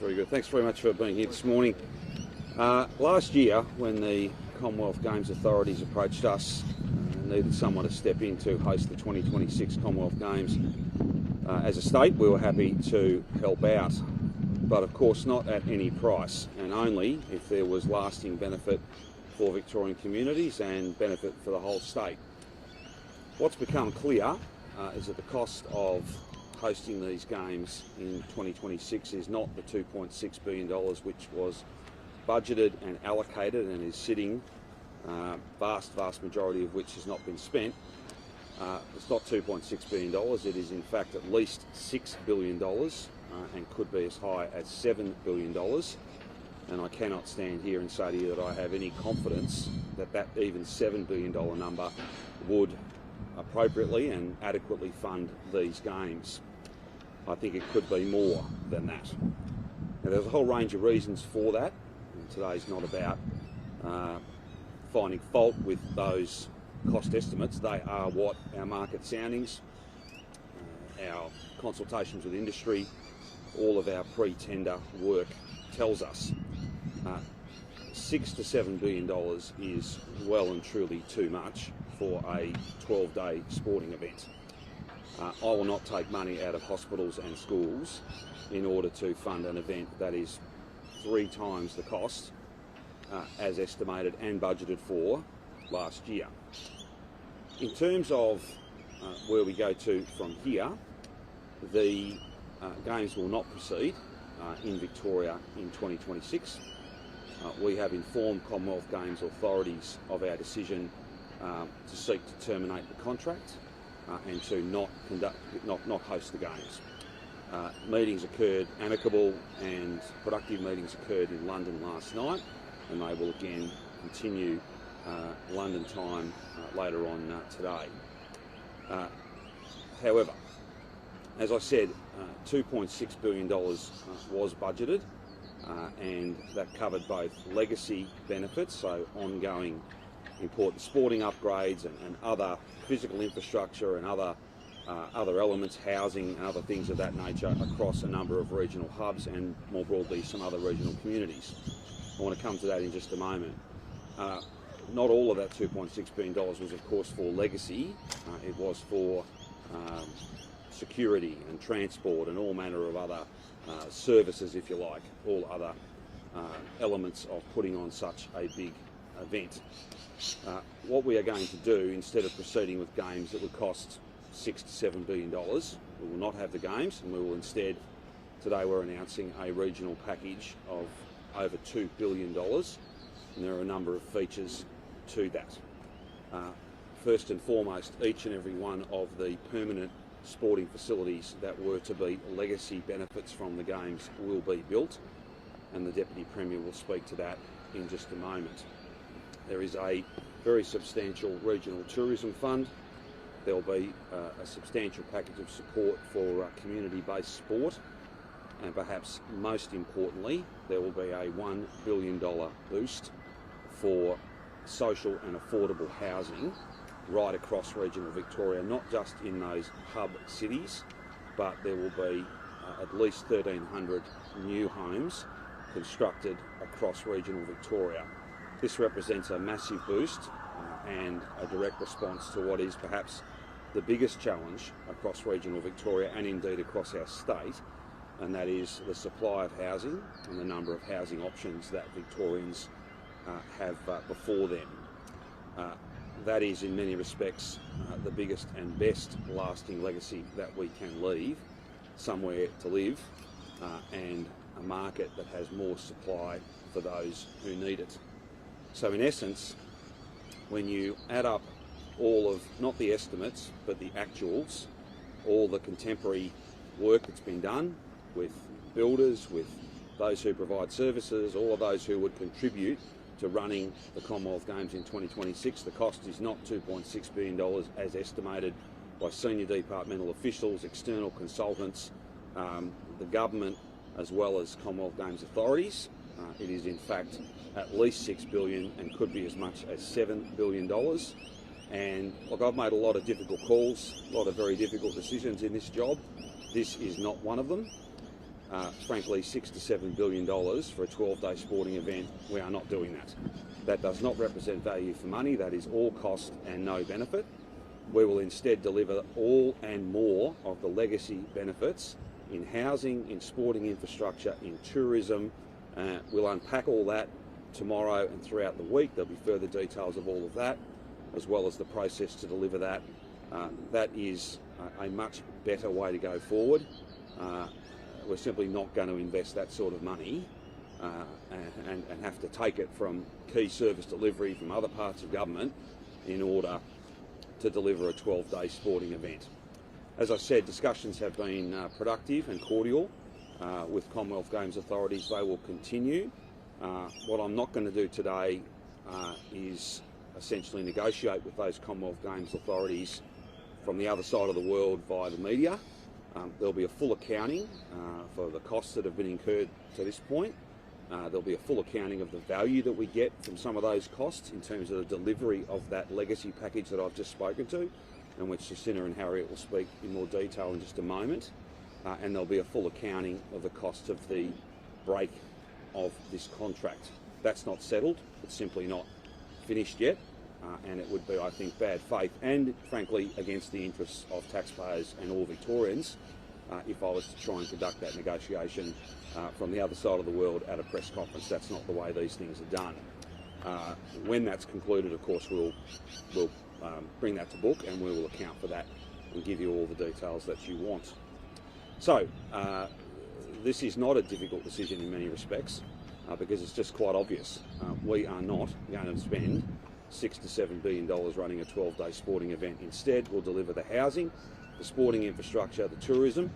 Very good. Thanks very much for being here this morning. Last year, when the Commonwealth Games authorities approached us, needed someone to step in to host the 2026 Commonwealth Games. As a state, we were happy to help out, but of course not at any price, and only if there was lasting benefit for Victorian communities and benefit for the whole state. What's become clear is that the cost of hosting these games in 2026 is not the $2.6 billion which was budgeted and allocated and is sitting, vast majority of which has not been spent. It's not $2.6 billion, it is in fact at least $6 billion and could be as high as $7 billion. And I cannot stand here and say to you that I have any confidence that that even $7 billion number would appropriately and adequately fund these games. I think it could be more than that. Now, there's a whole range of reasons for that, and today's not about finding fault with those cost estimates. They are what our market soundings, our consultations with industry, all of our pre-tender work tells us. $6 to $7 billion is well and truly too much for a 12-day sporting event. I will not take money out of hospitals and schools in order to fund an event that is 3 times the cost as estimated and budgeted for last year. In terms of where we go to from here, the Games will not proceed in Victoria in 2026. We have informed Commonwealth Games authorities of our decision to seek to terminate the contract and to not host the Games. Meetings occurred, amicable and productive meetings occurred in London last night, and they will again continue London time later on today. However, as I said, $2.6 billion was budgeted, and that covered both legacy benefits, so ongoing important sporting upgrades and other physical infrastructure and other elements, housing and other things of that nature across a number of regional hubs and more broadly some other regional communities. I want to come to that in just a moment. Not all of that $2.6 billion was of course for legacy. It was for security and transport and all manner of other services, if you like, all other elements of putting on such a big event. What we are going to do, instead of proceeding with games that would cost $6 to $7 billion, we will not have the games, and we will instead, today we're announcing a regional package of over $2 billion, and there are a number of features to that. First and foremost, each and every one of the permanent sporting facilities that were to be legacy benefits from the games will be built, and the Deputy Premier will speak to that in just a moment. There is a very substantial regional tourism fund. There will be a substantial package of support for community-based sport, and perhaps most importantly, there will be a $1 billion boost for social and affordable housing right across regional Victoria, not just in those hub cities, but there will be at least 1,300 new homes constructed across regional Victoria. This represents a massive boost and a direct response to what is perhaps the biggest challenge across regional Victoria and indeed across our state, and that is the supply of housing and the number of housing options that Victorians have before them. That is in many respects the biggest and best lasting legacy that we can leave, somewhere to live and a market that has more supply for those who need it. So in essence, when you add up all of, not the estimates, but the actuals, all the contemporary work that's been done with builders, with those who provide services, all of those who would contribute to running the Commonwealth Games in 2026, the cost is not $2.6 billion as estimated by senior departmental officials, external consultants, the government, as well as Commonwealth Games authorities. It is in fact at least $6 billion and could be as much as $7 billion. And look, I've made a lot of difficult calls, a lot of very difficult decisions in this job. This is not one of them. frankly, $6 to $7 billion for a 12-day sporting event, we are not doing that. That does not represent value for money. That is all cost and no benefit. We will instead deliver all and more of the legacy benefits in housing, in sporting infrastructure, in tourism. We'll unpack all that tomorrow and throughout the week. There'll be further details of all of that, as well as the process to deliver that. That is a much better way to go forward. We're simply not going to invest that sort of money and have to take it from key service delivery from other parts of government in order to deliver a 12-day sporting event. As I said, discussions have been productive and cordial with Commonwealth Games authorities. They will continue. What I'm not going to do today is essentially negotiate with those Commonwealth Games authorities from the other side of the world via the media. There'll be a full accounting for the costs that have been incurred to this point. There'll be a full accounting of the value that we get from some of those costs in terms of the delivery of that legacy package that I've just spoken to, and which Jacinta and Harriet will speak in more detail in just a moment. And there'll be a full accounting of the costs of the break of this contract. That's not settled. It's simply not finished yet. And it would be, I think, bad faith and, frankly, against the interests of taxpayers and all Victorians if I was to try and conduct that negotiation from the other side of the world at a press conference. That's not the way these things are done. When that's concluded, of course, we'll bring that to book and we will account for that and give you all the details that you want. So, this is not a difficult decision in many respects because it's just quite obvious. We are not going to spend $6 to $7 billion running a 12-day sporting event. Instead, we'll deliver the housing, the sporting infrastructure, the tourism,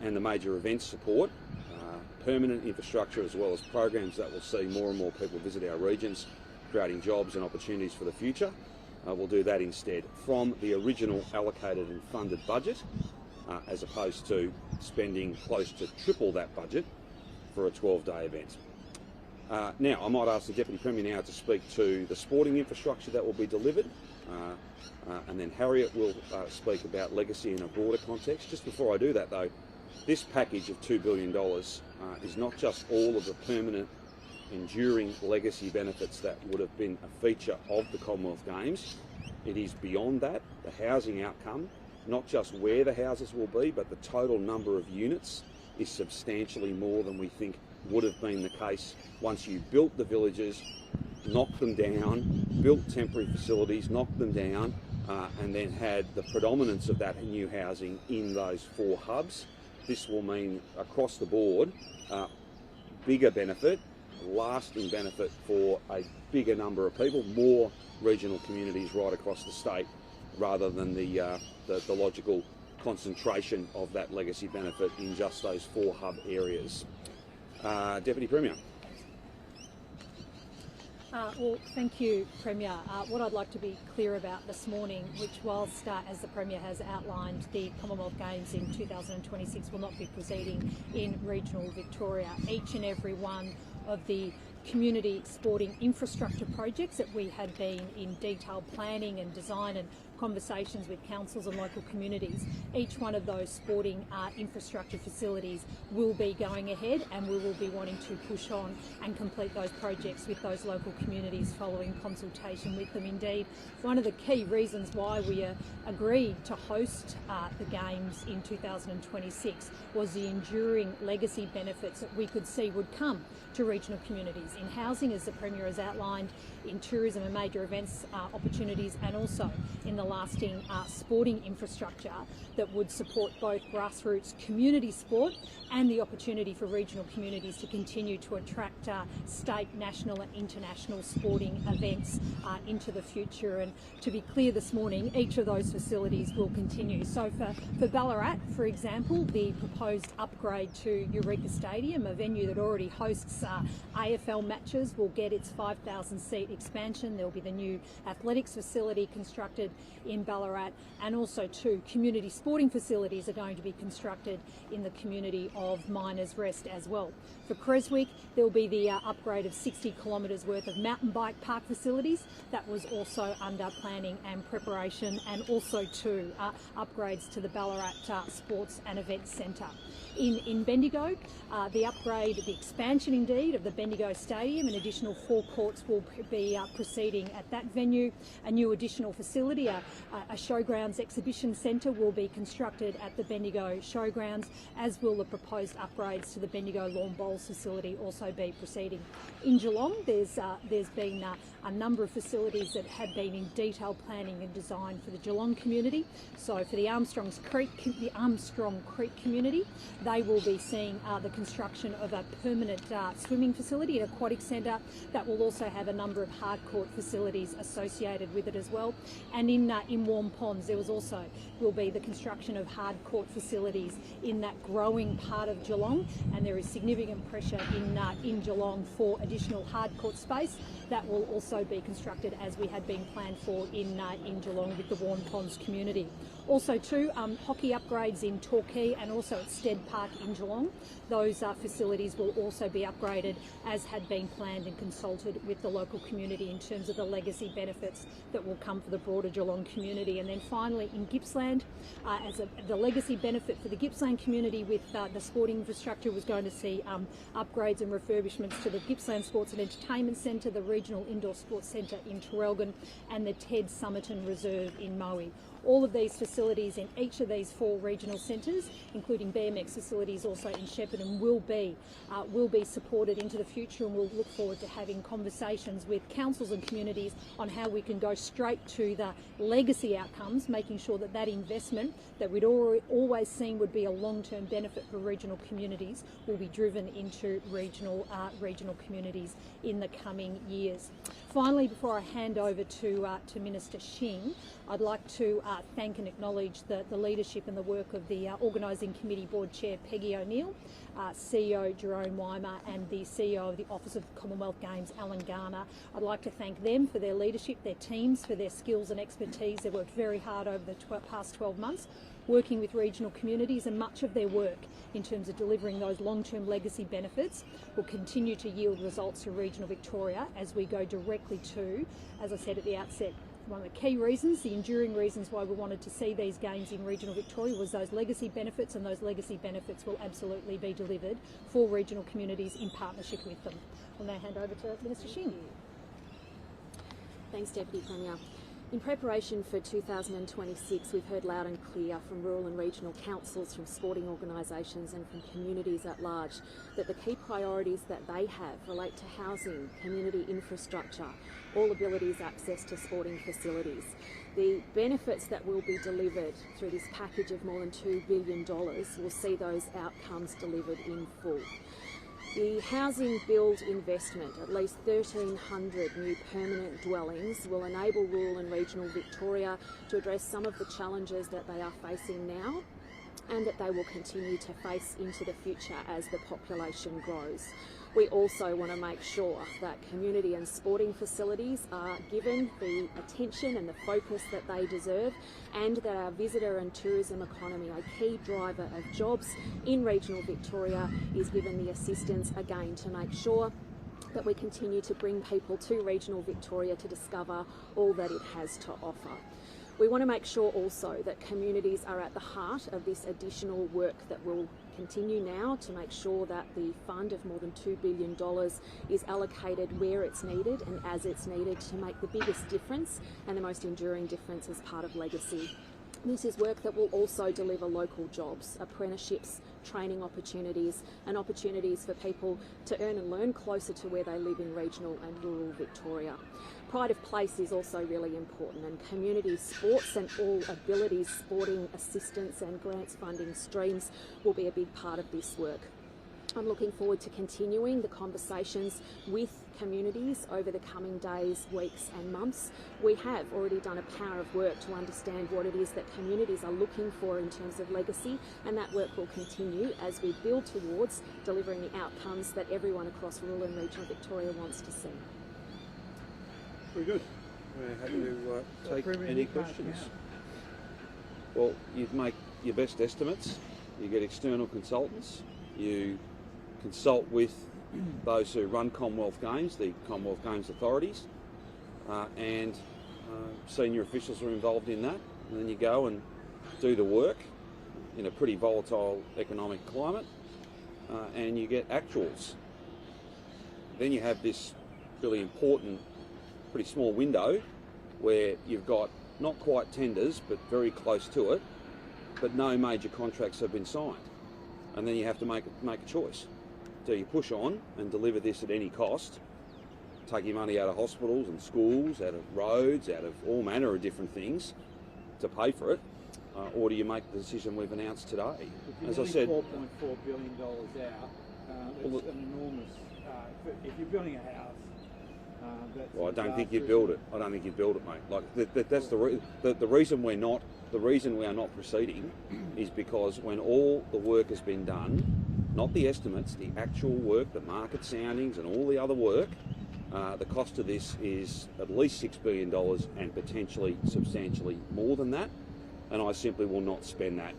and the major events support, permanent infrastructure, as well as programs that will see more and more people visit our regions, creating jobs and opportunities for the future. We'll do that instead from the original allocated and funded budget, as opposed to spending close to triple that budget for a 12-day event. Now, I might ask the Deputy Premier now to speak to the sporting infrastructure that will be delivered, and then Harriet will speak about legacy in a broader context. Just before I do that, though, this package of $2 billion is not just all of the permanent, enduring legacy benefits that would have been a feature of the Commonwealth Games. It is beyond that, the housing outcome, not just where the houses will be, but the total number of units is substantially more than we think would have been the case once you built the villages, knocked them down, built temporary facilities, knocked them down, and then had the predominance of that new housing in those 4 hubs. This will mean across the board bigger benefit, lasting benefit for a bigger number of people, more regional communities right across the state, rather than the logical concentration of that legacy benefit in just those 4 hub areas. Deputy Premier. Well, thank you, Premier. What I'd like to be clear about this morning, which whilst, as the Premier has outlined, the Commonwealth Games in 2026 will not be proceeding in regional Victoria, each and every one of the community sporting infrastructure projects that we had been in detailed planning and design and conversations with councils and local communities, each one of those sporting infrastructure facilities will be going ahead, and we will be wanting to push on and complete those projects with those local communities following consultation with them. Indeed, one of the key reasons why we agreed to host the Games in 2026 was the enduring legacy benefits that we could see would come to regional communities in housing, as the Premier has outlined, in tourism and major events opportunities, and also in the lasting sporting infrastructure that would support both grassroots community sport and the opportunity for regional communities to continue to attract state, national and international sporting events into the future. And to be clear this morning, each of those facilities will continue. So for Ballarat, for example, the proposed upgrade to Eureka Stadium, a venue that already hosts AFL matches, will get its 5,000 seat expansion. There will be the new athletics facility constructed in Ballarat, and also two community sporting facilities are going to be constructed in the community of Miners Rest as well. For Creswick, there will be the upgrade of 60 kilometres worth of mountain bike park facilities. That was also under planning and preparation, and also two upgrades to the Ballarat Sports and Events Centre. In Bendigo, the upgrade, the expansion indeed of the Bendigo Stadium, an additional 4 courts will be proceeding at that venue. A new additional facility, a showgrounds exhibition centre, will be constructed at the Bendigo Showgrounds, as will the proposed upgrades to the Bendigo Lawn Bowls facility also be proceeding. In Geelong, there's been a number of facilities that have been in detailed planning and design for the Geelong community. So for the Armstrong Creek community, they will be seeing the construction of a permanent swimming facility, an aquatic centre that will also have a number of hard court facilities associated with it as well. And in Warm Ponds, there will be the construction of hard court facilities in that growing part of Geelong, and there is significant pressure in Geelong for additional hard court space that will also be constructed, as we had been planned for in Geelong with the Warm Ponds community. Also too, hockey upgrades in Torquay and also at Stead Park in Geelong. Those facilities will also be upgraded, as had been planned and consulted with the local community in terms of the legacy benefits that will come for the broader Geelong community. And then finally in Gippsland, the legacy benefit for the Gippsland community with the sporting infrastructure was going to see upgrades and refurbishments to the Gippsland Sports and Entertainment Centre, the Regional Indoor Sports Centre in Traralgon, and the Ted Somerton Reserve in Moe. All of these facilities in each of these 4 regional centres, including BMX facilities also in Shepparton, will be supported into the future, and we'll look forward to having conversations with councils and communities on how we can go straight to the legacy outcomes, making sure that that investment that we'd always seen would be a long-term benefit for regional communities will be driven into regional communities in the coming years. Finally, before I hand over to Minister Shing, I'd like to thank and acknowledge the leadership and the work of the Organising Committee Board Chair Peggy O'Neill, CEO Jerome Weimer, and the CEO of the Office of the Commonwealth Games, Alan Garner. I'd like to thank them for their leadership, their teams for their skills and expertise. They've worked very hard over the past 12 months working with regional communities, and much of their work in terms of delivering those long-term legacy benefits will continue to yield results for regional Victoria as we go directly to, as I said at the outset, one of the key reasons, the enduring reasons why we wanted to see these games in regional Victoria was those legacy benefits, and those legacy benefits will absolutely be delivered for regional communities in partnership with them. I'll now hand over to Minister Shing. Thanks, Deputy Premier. In preparation for 2026, we've heard loud and clear from rural and regional councils, from sporting organisations and from communities at large that the key priorities that they have relate to housing, community infrastructure, all abilities access to sporting facilities. The benefits that will be delivered through this package of more than $2 billion will see those outcomes delivered in full. The housing build investment, at least 1,300 new permanent dwellings, will enable rural and regional Victoria to address some of the challenges that they are facing now, and that they will continue to face into the future as the population grows. We also want to make sure that community and sporting facilities are given the attention and the focus that they deserve, and that our visitor and tourism economy, a key driver of jobs in regional Victoria, is given the assistance again to make sure that we continue to bring people to regional Victoria to discover all that it has to offer. We want to make sure also that communities are at the heart of this additional work that will continue now to make sure that the fund of more than $2 billion is allocated where it's needed and as it's needed to make the biggest difference and the most enduring difference as part of legacy. This is work that will also deliver local jobs, apprenticeships, training opportunities, and opportunities for people to earn and learn closer to where they live in regional and rural Victoria. Pride of place is also really important, and community sports and all abilities sporting assistance and grants funding streams will be a big part of this work. I'm looking forward to continuing the conversations with communities over the coming days, weeks and months. We have already done a power of work to understand what it is that communities are looking for in terms of legacy, and that work will continue as we build towards delivering the outcomes that everyone across rural and regional Victoria wants to see. Very good. we're happy to take Premier, any you can't questions. count. Well, you'd make your best estimates, you get external consultants, you consult with those who run Commonwealth Games, the Commonwealth Games authorities, and senior officials are involved in that. And then you go and do the work in a pretty volatile economic climate, and you get actuals. Then you have this really important, pretty small window where you've got not quite tenders, but very close to it, but no major contracts have been signed. And then you have to make a choice. Do you push on and deliver this at any cost, take your money out of hospitals and schools, out of roads, out of all manner of different things to pay for it, or do you make the decision we've announced today? As I said, $4.4 billion out, it's an enormous, if you're building a house, that's well, I don't think you'd build it. I don't think you'd build it, mate. Like that's the reason we're not. The reason we are not proceeding is because when all the work has been done, not the estimates, the actual work, the market soundings, and all the other work, the cost of this is at least $6 billion and potentially substantially more than that. And I simply will not spend that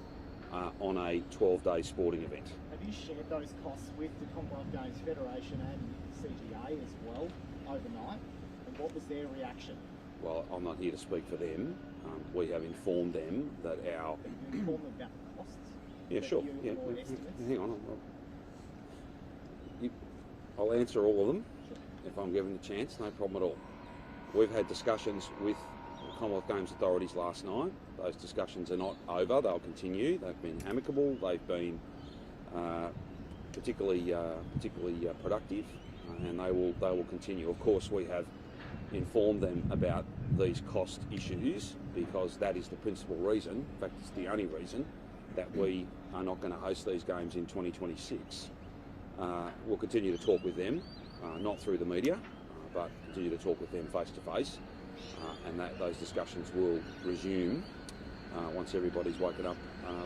on a 12-day sporting event. Have you shared those costs with the Commonwealth Games Federation and CGA as well overnight? And what was their reaction? Well, I'm not here to speak for them. We have informed them that our... You informed them about the costs? Yeah, sure. Your Yeah. estimates? Hang on. I'll answer all of them if I'm given the chance, no problem at all. We've had discussions with the Commonwealth Games authorities last night. Those discussions are not over, they'll continue. They've been amicable, they've been particularly productive, and they will continue. Of course, we have informed them about these cost issues because that is the principal reason, in fact it's the only reason, that we are not going to host these games in 2026. We'll continue to talk with them, not through the media, but continue to talk with them face to face, and those discussions will resume once everybody's woken up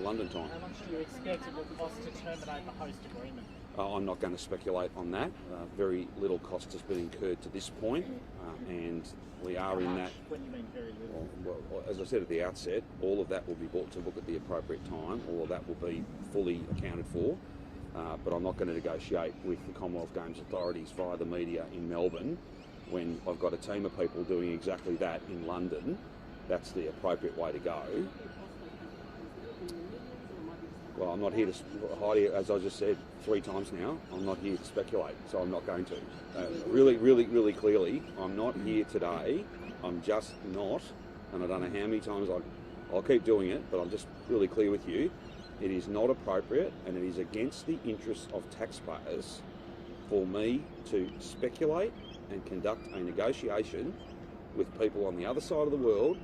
London time. How much do you expect it will cost to terminate the host agreement? I'm not going to speculate on that. Very little cost has been incurred to this point, and we are in that. When you mean very little? Well, as I said at the outset, all of that will be brought to book at the appropriate time. All of that will be fully accounted for. But I'm not going to negotiate with the Commonwealth Games authorities via the media in Melbourne when I've got a team of people doing exactly that in London. That's the appropriate way to go. Well, I'm not here to, Heidi, as I just said 3 times now, I'm not here to speculate, so I'm not going to. Really clearly, I'm not here today. I'm just not, and I don't know how many times I'll keep doing it, but I'm just really clear with you. It is not appropriate, and it is against the interests of taxpayers for me to speculate and conduct a negotiation with people on the other side of the world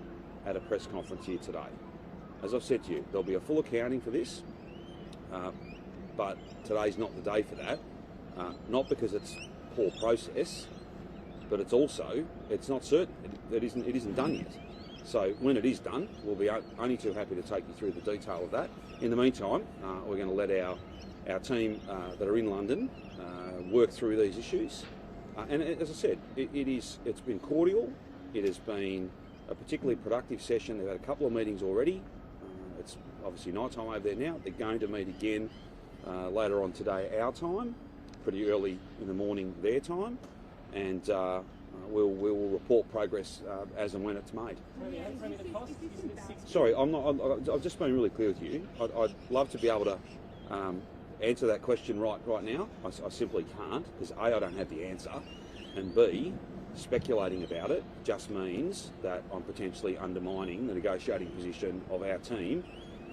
at a press conference here today. As I've said to you, there'll be a full accounting for this, but today's not the day for that. Not because it's poor process, but it's not certain. It isn't done yet. So when it is done, we'll be only too happy to take you through the detail of that. In the meantime, we're going to let our team that are in London work through these issues. And as I said, it's been cordial. It has been a particularly productive session. They've had a couple of meetings already. It's obviously night time over there now. They're going to meet again later on today, our time, pretty early in the morning their time, and we'll report progress as and when it's made. Sorry, I've just been really clear with you. I'd love to be able to answer that question right now. I simply can't, because A, I don't have the answer, and B, speculating about it just means that I'm potentially undermining the negotiating position of our team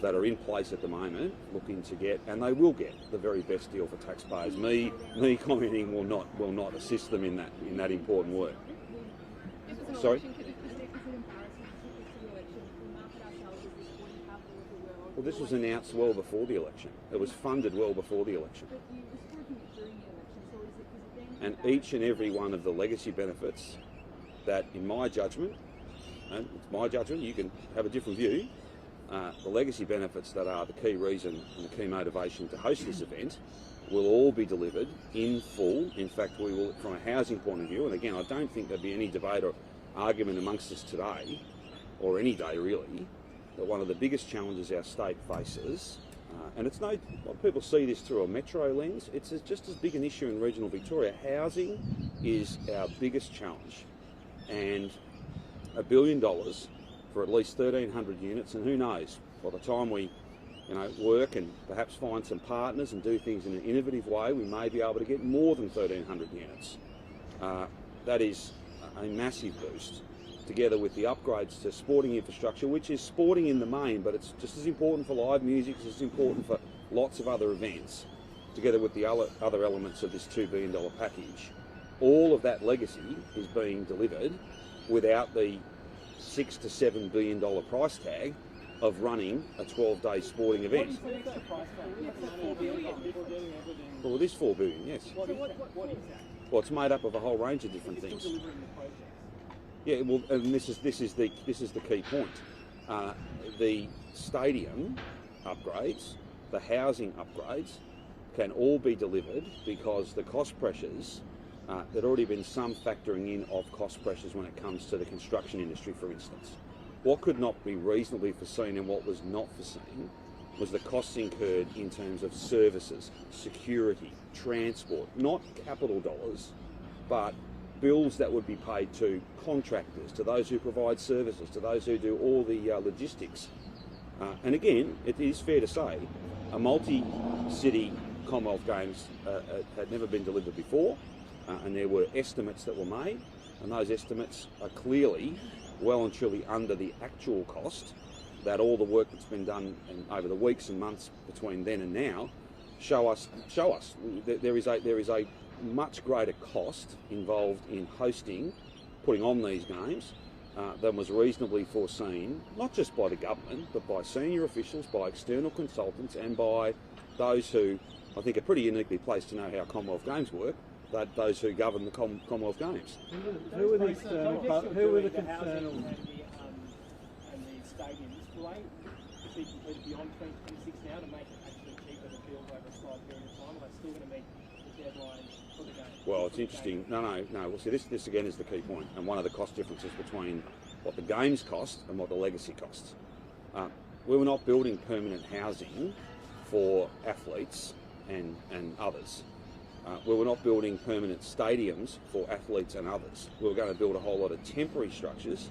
that are in place at the moment, looking to get, and they will get, the very best deal for taxpayers. Me commenting will not assist them in that important work. Sorry? Well, this was announced well before the election. It was funded well before the election. And each and every one of the legacy benefits that, in my judgment, and it's my judgment, you can have a different view, the legacy benefits that are the key reason and the key motivation to host this event will all be delivered in full. In fact, we will, from a housing point of view, and again, I don't think there'll be any debate argument amongst us today, or any day really, that one of the biggest challenges our state faces, and it's no, people see this through a metro lens, it's just as big an issue in regional Victoria. Housing is our biggest challenge, and $1 billion for at least 1,300 units, and who knows, by the time we work and perhaps find some partners and do things in an innovative way, we may be able to get more than 1,300 units. That is a massive boost, together with the upgrades to sporting infrastructure, which is sporting in the main, but it's just as important for live music, it's as important for lots of other events, together with the other elements of this $2 billion package. All of that legacy is being delivered without the $6 to $7 billion price tag of running a 12-day sporting event. Well, it is $4 billion, yes. What is that? Well, it's made up of a whole range of different things. Yeah, well, and this is the key point. The stadium upgrades, the housing upgrades, can all be delivered because the cost pressures. There'd already been some factoring in of cost pressures when it comes to the construction industry, for instance. What could not be reasonably foreseen and what was not foreseen was the costs incurred in terms of services, security, transport, not capital dollars, but bills that would be paid to contractors, to those who provide services, to those who do all the logistics. And again, it is fair to say, a multi-city Commonwealth Games had never been delivered before, and there were estimates that were made, and those estimates are clearly well and truly under the actual cost. That all the work that's been done over the weeks and months between then and now show us there is a much greater cost involved in hosting, putting on these games, than was reasonably foreseen, not just by the government, but by senior officials, by external consultants, and by those who I think are pretty uniquely placed to know how Commonwealth Games work, those who govern the Commonwealth Games. Who are the external? Who are the external? And the stadiums, will they be completed beyond 2026 now to make it actually cheaper to build over a slight period of time? Are they still going to meet the deadline for the game? Well, it's interesting. No. Well, see, this again is the key point, and one of the cost differences between what the games cost and what the legacy costs. We were not building permanent housing for athletes and others. We were not building permanent stadiums for athletes and others. We were going to build a whole lot of temporary structures.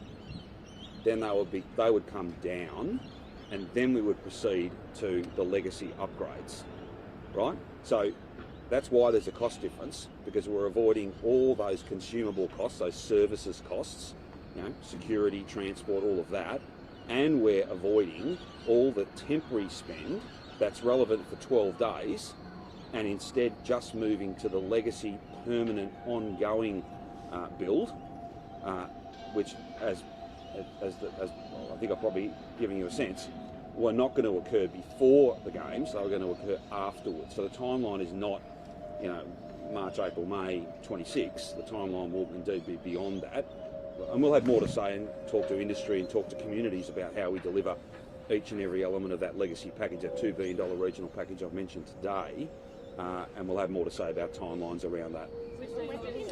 Then they would come down, and then we would proceed to the legacy upgrades, right? So that's why there's a cost difference, because we're avoiding all those consumable costs, those services costs, security, transport, all of that, and we're avoiding all the temporary spend that's relevant for 12 days, and instead just moving to the legacy permanent ongoing build, which as I think I'm probably giving you a sense, were not going to occur before the games, they were going to occur afterwards. So the timeline is not, March, April, May 26. The timeline will indeed be beyond that. And we'll have more to say and talk to industry and talk to communities about how we deliver each and every element of that legacy package, that $2 billion regional package I've mentioned today. And we'll have more to say about timelines around that.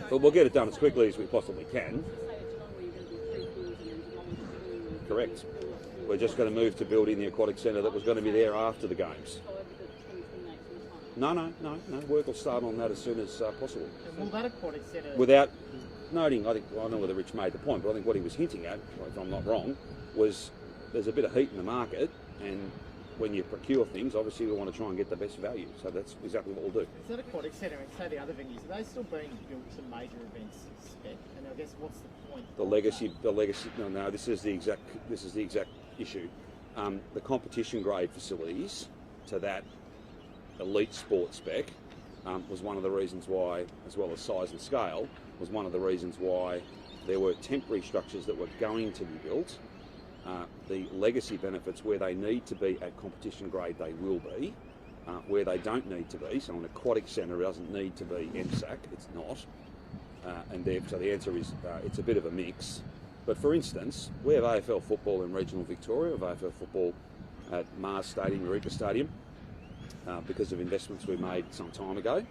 But we'll get it done as quickly as we possibly can. Correct. We're just going to move to building the aquatic centre that was going to be there after the games. No. Work will start on that as soon as possible. Will that aquatic centre... Without noting, I don't know whether Rich made the point, but I think what he was hinting at, if I'm not wrong, was there's a bit of heat in the market, and when you procure things, obviously we want to try and get the best value. So that's exactly what we'll do. Is that aquatic centre and say the other venues, are they still being built to major events spec? And I guess what's the point? The legacy. No. This is the exact issue. The competition grade facilities to that elite sport spec was one of the reasons why, as well as size and scale, was one of the reasons why there were temporary structures that were going to be built. The legacy benefits, where they need to be at competition grade, they will be. Where they don't need to be, so an aquatic centre doesn't need to be MSAC, it's not. So the answer is it's a bit of a mix. But for instance, we have AFL football in regional Victoria, we have AFL football at Mars Stadium, Eureka Stadium, because of investments we made some time ago.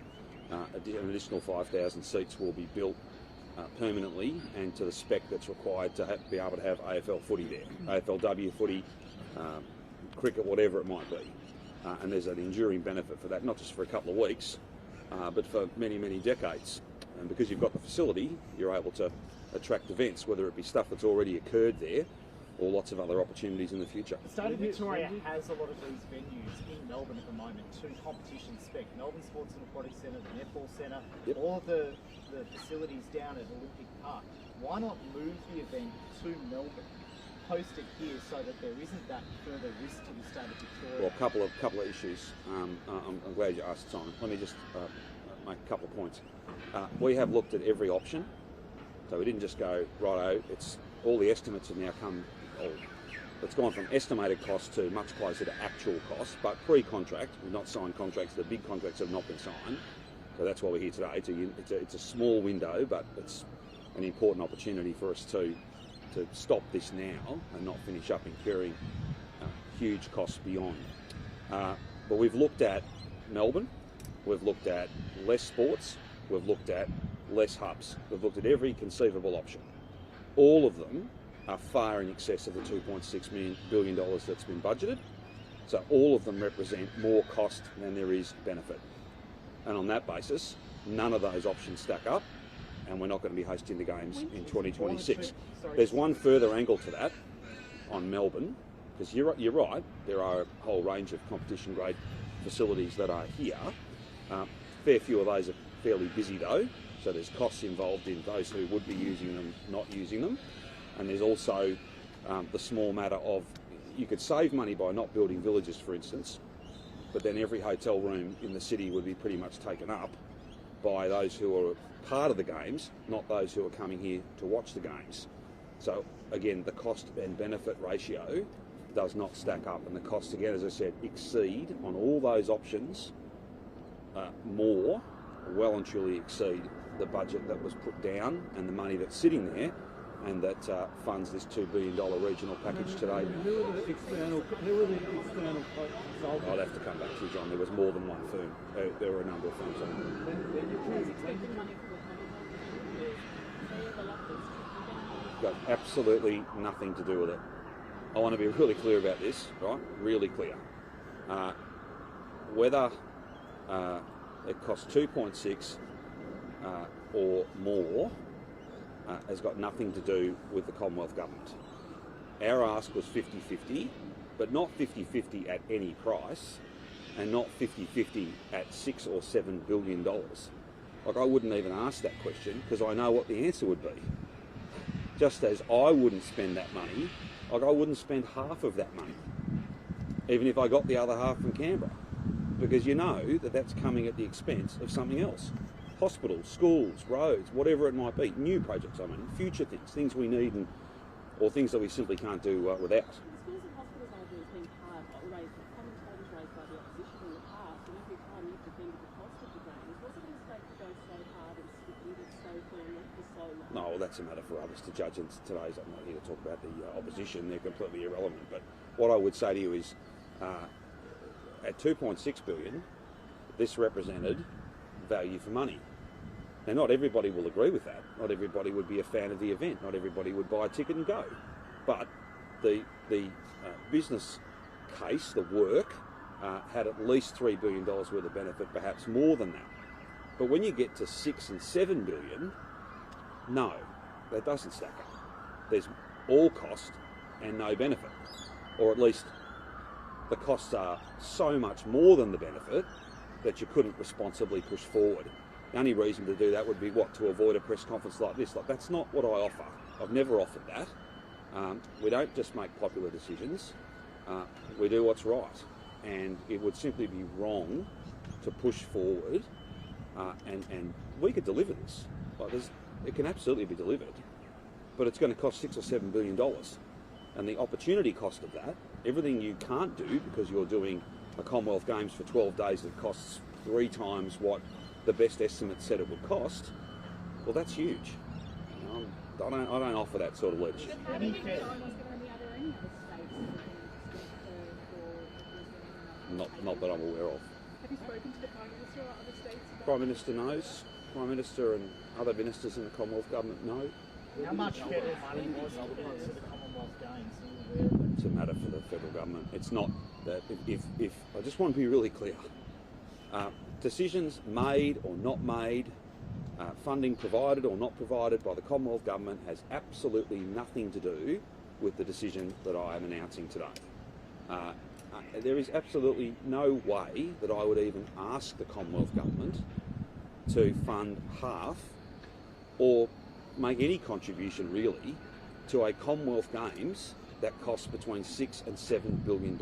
An additional 5,000 seats will be built permanently and to the spec that's required to be able to have AFL footy there, AFLW footy, cricket, whatever it might be. And there's an enduring benefit for that, not just for a couple of weeks, but for many, many decades. And because you've got the facility, you're able to attract events, whether it be stuff that's already occurred there or lots of other opportunities in the future. The state of Victoria has a lot of these venues in Melbourne at the moment to competition spec. Melbourne Sports and Aquatic Centre, the Netball Centre, Yep. all of the facilities down at Olympic Park. Why not move the event to Melbourne, host it here so that there isn't that further risk to the state of Victoria? Well, a couple of issues. I'm glad you asked, Simon. Let me just make a couple of points. We have looked at every option, so we didn't just go, righto, it's all the estimates have now come, it's gone from estimated cost to much closer to actual cost, but pre-contract. We've not signed contracts, the big contracts have not been signed, so that's why we're here today. It's a small window, but it's an important opportunity for us to stop this now and not finish up incurring huge costs beyond. But we've looked at Melbourne, we've looked at less sports, we've looked at less hubs, we've looked at every conceivable option. All of them are far in excess of the $2.6 billion that's been budgeted, so all of them represent more cost than there is benefit. And on that basis, none of those options stack up, and we're not going to be hosting the games in 2026. There's one further angle to that on Melbourne, because you're right, there are a whole range of competition grade facilities that are here. Fair few of those are fairly busy though, so there's costs involved in those who would be using them not using them. And there's also the small matter of, you could save money by not building villages, for instance, but then every hotel room in the city would be pretty much taken up by those who are part of the games, not those who are coming here to watch the games. So again, the cost and benefit ratio does not stack up, and the costs, again, as I said, exceed on all those options well and truly exceed the budget that was put down and the money that's sitting there and that funds this $2 billion regional package today. Who are the external consultants? I'd have to come back to you, John. There was more than one firm. There were a number of firms on it. Got absolutely nothing to do with it. I want to be really clear about this, right? Really clear. Whether it costs 2.6 or more has got nothing to do with the Commonwealth Government. Our ask was 50-50, but not 50-50 at any price, and not 50-50 at $6 or $7 billion. Like, I wouldn't even ask that question because I know what the answer would be. Just as I wouldn't spend that money, like I wouldn't spend half of that money, even if I got the other half from Canberra, because you know that that's coming at the expense of something else. Hospitals, schools, roads, whatever it might be, new projects, I mean, future things we need, or things that we simply can't do without. Schools and hospitals argument has been commentators raised by the opposition in the past, and every time you've defended the cost of the games. Was it a mistake to go so hard and stick with it so firmly for so long? No, well, that's a matter for others to judge, and today's, I'm not here to talk about the opposition, they're completely irrelevant, but what I would say to you is, at $2.6 billion, this represented value for money. Now, not everybody will agree with that. Not everybody would be a fan of the event. Not everybody would buy a ticket and go. But the business case, the work, had at least $3 billion worth of benefit, perhaps more than that. But when you get to $6 and $7 billion, no, that doesn't stack up. There's all cost and no benefit, or at least the costs are so much more than the benefit that you couldn't responsibly push forward. The only reason to do that would be, what, to avoid a press conference like this. Like, that's not what I offer. I've never offered that. We don't just make popular decisions. We do what's right. And it would simply be wrong to push forward, and we could deliver this. Like, it can absolutely be delivered, but it's going to cost $6 or $7 billion. And the opportunity cost of that, everything you can't do because you're doing a Commonwealth Games for 12 days that costs 3 times what the best estimate said it would cost, well, that's huge. I don't offer that sort of leadership. Not that I'm aware of. Have you spoken to the Prime Minister or other states about Prime Minister knows. Prime Minister and other ministers in the Commonwealth Government know. How much federal money was allocated to the Commonwealth Games? Are you aware of it? It's a matter for the federal government. It's not that if I just want to be really clear, decisions made or not made, funding provided or not provided by the Commonwealth Government has absolutely nothing to do with the decision that I am announcing today. There is absolutely no way that I would even ask the Commonwealth Government to fund half or make any contribution really to a Commonwealth Games that costs between $6 and $7 billion.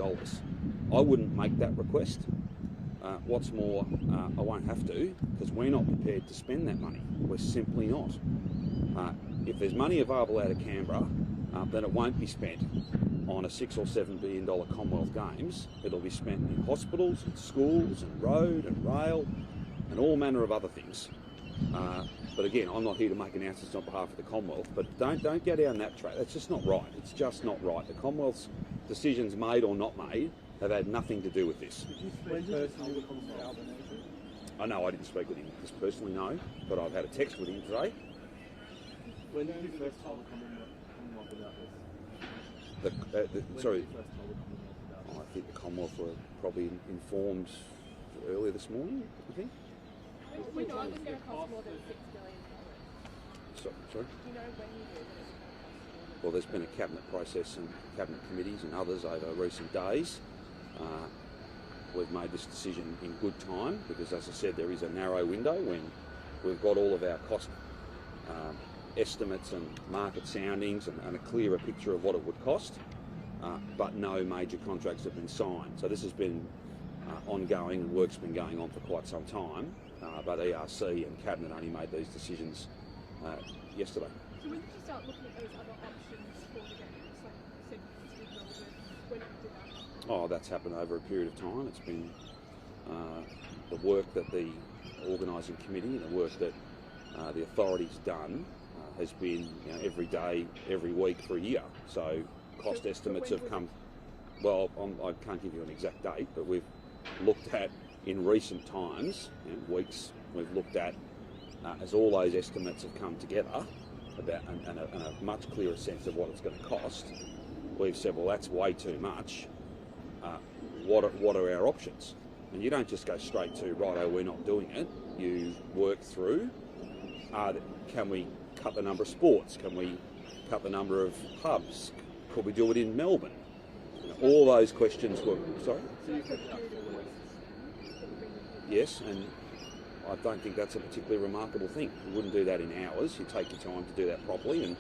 I wouldn't make that request. What's more, I won't have to, because we're not prepared to spend that money. We're simply not. If there's money available out of Canberra, then it won't be spent on a $6 or $7 billion Commonwealth Games. It'll be spent in hospitals and schools and road and rail and all manner of other things. But again, I'm not here to make announcements on behalf of the Commonwealth, but don't go down that track. That's just not right. It's just not right. The Commonwealth's decisions made or not made have had nothing to do with this. Did you speak personally with Mr. Albanese? I know I didn't speak with him just personally, no, but I've had a text with him today. When did you first tell the Commonwealth about this? Sorry, I think the Commonwealth were probably informed earlier this morning, I think. We know it was going to cost more than $6 billion. Sorry? Do you know when you knew that it was going to cost more than Well, there's been a cabinet process and cabinet committees and others over recent days. We've made this decision in good time because, as I said, there is a narrow window when we've got all of our cost estimates and market soundings and a clearer picture of what it would cost, but no major contracts have been signed. So this has been ongoing and work's been going on for quite some time, but ERC and Cabinet only made these decisions yesterday. So when did you start looking at those other options for the games? Like you said, with Melbourne, when did that happen? Oh, that's happened over a period of time. It's been the work that the organising committee and the work that the authority's done has been every day, every week for a year. So cost estimates have come. Well, I can't give you an exact date, but we've looked at in recent times, weeks, we've looked at as all those estimates have come together about and a much clearer sense of what it's going to cost. We've said, well, that's way too much. What are our options? And you don't just go straight to, righto, we're not doing it. You work through, can we cut the number of sports? Can we cut the number of hubs? Could we do it in Melbourne? All those questions were, sorry? Yes, and I don't think that's a particularly remarkable thing. You wouldn't do that in hours. You take your time to do that properly, and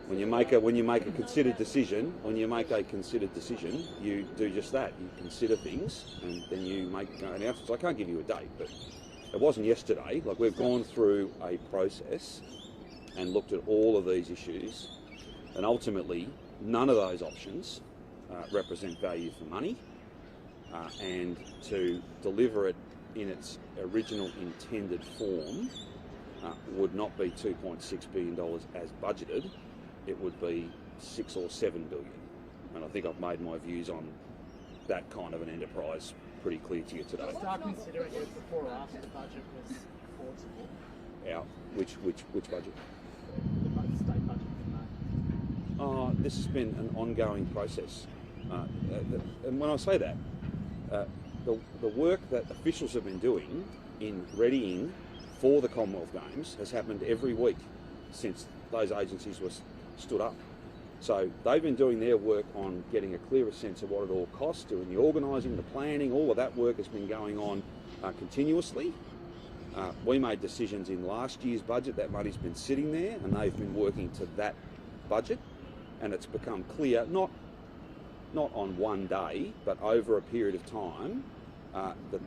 when you make a considered decision, you do just that. You consider things, and then you make announcements. I can't give you a date, but it wasn't yesterday. Like, we've gone through a process and looked at all of these issues, and ultimately, none of those options represent value for money, and to deliver it in its original intended form would not be $2.6 billion as budgeted. It would be $6 or $7 billion, and I think I've made my views on that kind of an enterprise pretty clear to you today. Start considering it before or after the budget was affordable. Which budget? The state budget for May. This has been an ongoing process, and when I say that, the work that officials have been doing in readying for the Commonwealth Games has happened every week since those agencies were stood up. So they've been doing their work on getting a clearer sense of what it all costs, doing the organising, the planning, all of that work has been going on continuously. We made decisions in last year's budget, that money's been sitting there, and they've been working to that budget, and it's become clear, not on one day, but over a period of time,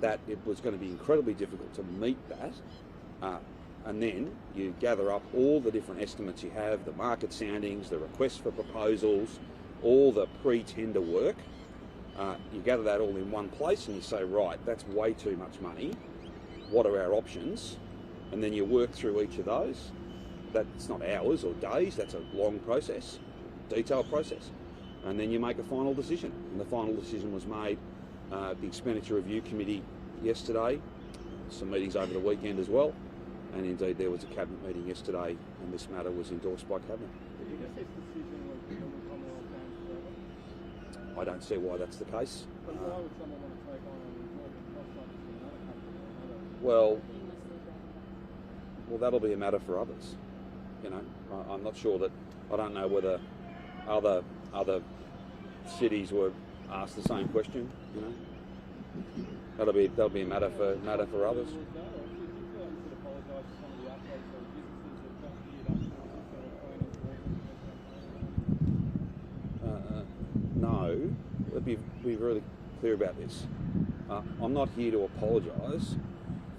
that it was going to be incredibly difficult to meet that. And then you gather up all the different estimates you have, the market soundings, the requests for proposals, all the pre-tender work. You gather that all in one place and you say, right, that's way too much money. What are our options? And then you work through each of those. That's not hours or days, that's a long process, detailed process. And then you make a final decision. And the final decision was made, the Expenditure Review Committee yesterday, some meetings over the weekend as well. and indeed there was a cabinet meeting yesterday, and this matter was endorsed by cabinet. Do you think this decision was beyond the Commonwealth Games forever? I don't see why that's the case. But why would someone want to take on an enormous cost like this in another country or another? Well, that'll be a matter for others. You know, I'm not sure that, I don't know whether other cities were asked the same question. You know, that'll be a matter for others. No, let's be really clear about this. I'm not here to apologise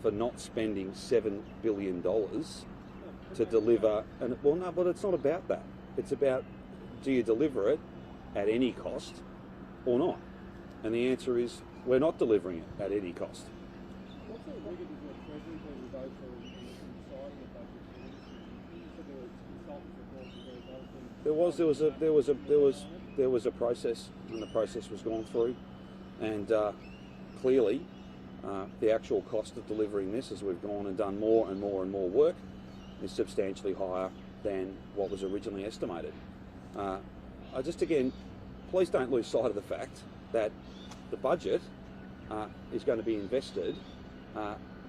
for not spending $7 billion to deliver, but it's not about that. It's about, do you deliver it at any cost or not? And the answer is, we're not delivering it at any cost. What sort of rigor does your Treasury people go through in deciding a budget? You said there were consultants reports and various other things. There was a process, and the process was gone through, and clearly the actual cost of delivering this, as we've gone and done more and more and more work, is substantially higher than what was originally estimated. Again, please don't lose sight of the fact that the budget is going to be invested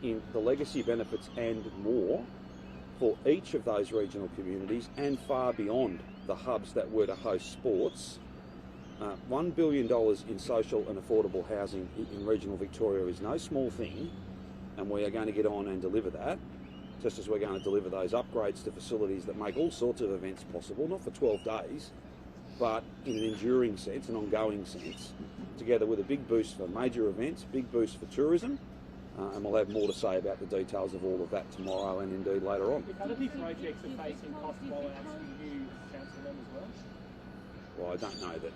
in the legacy benefits and more for each of those regional communities and far beyond the hubs that were to host sports. $1 billion in social and affordable housing in regional Victoria is no small thing, and we are going to get on and deliver that, just as we're going to deliver those upgrades to facilities that make all sorts of events possible, not for 12 days, but in an enduring sense, an ongoing sense, together with a big boost for major events, big boost for tourism, and we'll have more to say about the details of all of that tomorrow and indeed later on. If other big projects are facing cost blowouts, will you cancel them as well? Well, I don't know that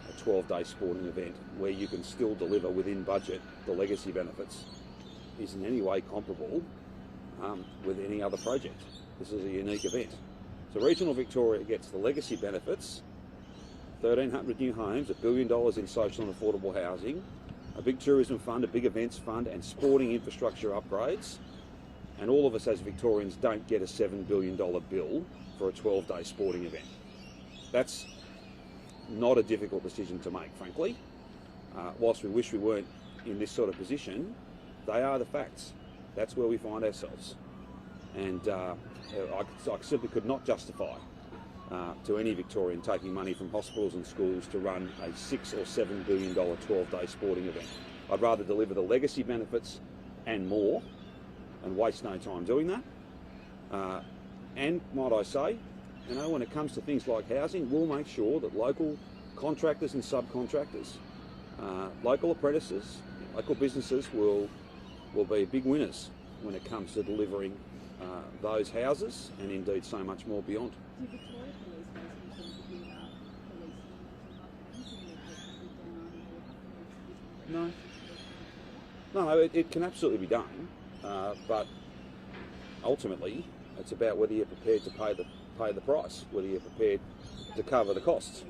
a 12-day sporting event where you can still deliver within budget the legacy benefits is in any way comparable with any other project. This is a unique event. So regional Victoria gets the legacy benefits, 1,300 new homes, $1 billion in social and affordable housing, a big tourism fund, a big events fund, and sporting infrastructure upgrades. And all of us as Victorians don't get a $7 billion bill for a 12-day sporting event. That's not a difficult decision to make, frankly. Whilst we wish we weren't in this sort of position, they are the facts. That's where we find ourselves. And I simply could not justify to any Victorian taking money from hospitals and schools to run a $6 or $7 billion 12-day sporting event. I'd rather deliver the legacy benefits and more and waste no time doing that. And might I say, you know, when it comes to things like housing, we'll make sure that local contractors and subcontractors, local apprentices, local businesses will be big winners when it comes to delivering those houses and indeed so much more beyond. Do Victoria Police basically think about policing No. No, it can absolutely be done, but ultimately it's about whether you're prepared to pay the price, whether you're prepared to cover the costs.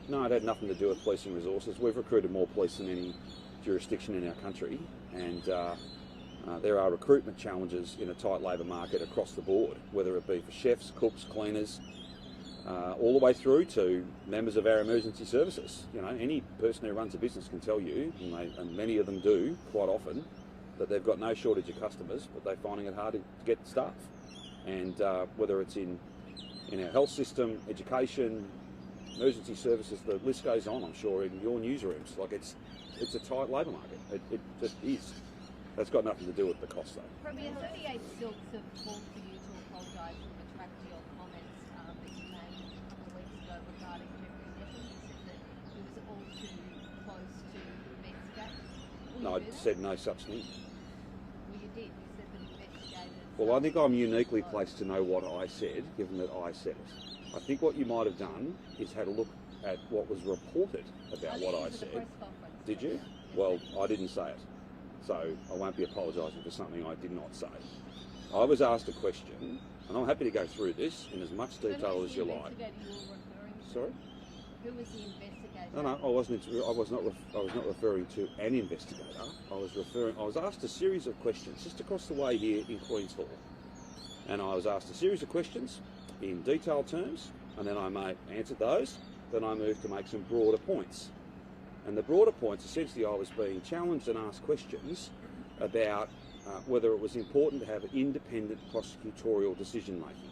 No, it had nothing to do with policing resources. We've recruited more police than any jurisdiction in our country, and there are recruitment challenges in a tight labour market across the board, whether it be for chefs, cooks, cleaners, all the way through to members of our emergency services. You know, any person who runs a business can tell you, and many of them do quite often, that they've got no shortage of customers, but they're finding it hard to get staff. And whether it's in our health system, education, emergency services, the list goes on, I'm sure, in your newsrooms. Like, it's a tight labour market. It just is. That's got nothing to do with the cost, though. Premier, 38 Silks have called for you to apologise and retract your comments that you made a couple of weeks ago regarding Jeffrey Nettle. You said that he was all too close to investigate. No, I said no such thing. Well, you did. You said that investigators... Well, I think I'm uniquely placed to know what I said, given that I said it. I think what you might have done is had a look at what was reported about what I said. Did you? Well, I didn't say it. So I won't be apologising for something I did not say. I was asked a question, and I'm happy to go through this in as much detail as you like. Sorry? Who was the investigator? No, I wasn't. I was not referring to an investigator. I was asked a series of questions just across the way here in Queen's Hall, and I was asked a series of questions in detailed terms, and then I answered those. Then I moved to make some broader points, and the broader points essentially I was being challenged and asked questions about whether it was important to have independent prosecutorial decision making.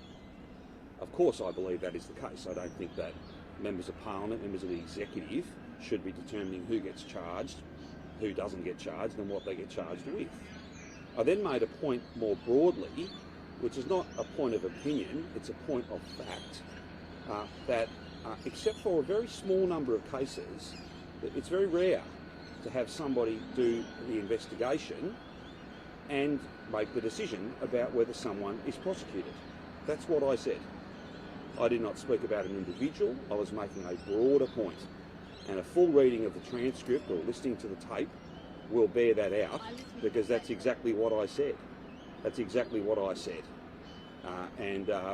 Of course, I believe that is the case. I don't think that members of Parliament, members of the executive, should be determining who gets charged, who doesn't get charged, and what they get charged with. I then made a point more broadly, which is not a point of opinion, it's a point of fact, that except for a very small number of cases, it's very rare to have somebody do the investigation and make the decision about whether someone is prosecuted. That's what I said. I did not speak about an individual, I was making a broader point. And a full reading of the transcript or listening to the tape will bear that out, because that's exactly what I said. That's exactly what I said.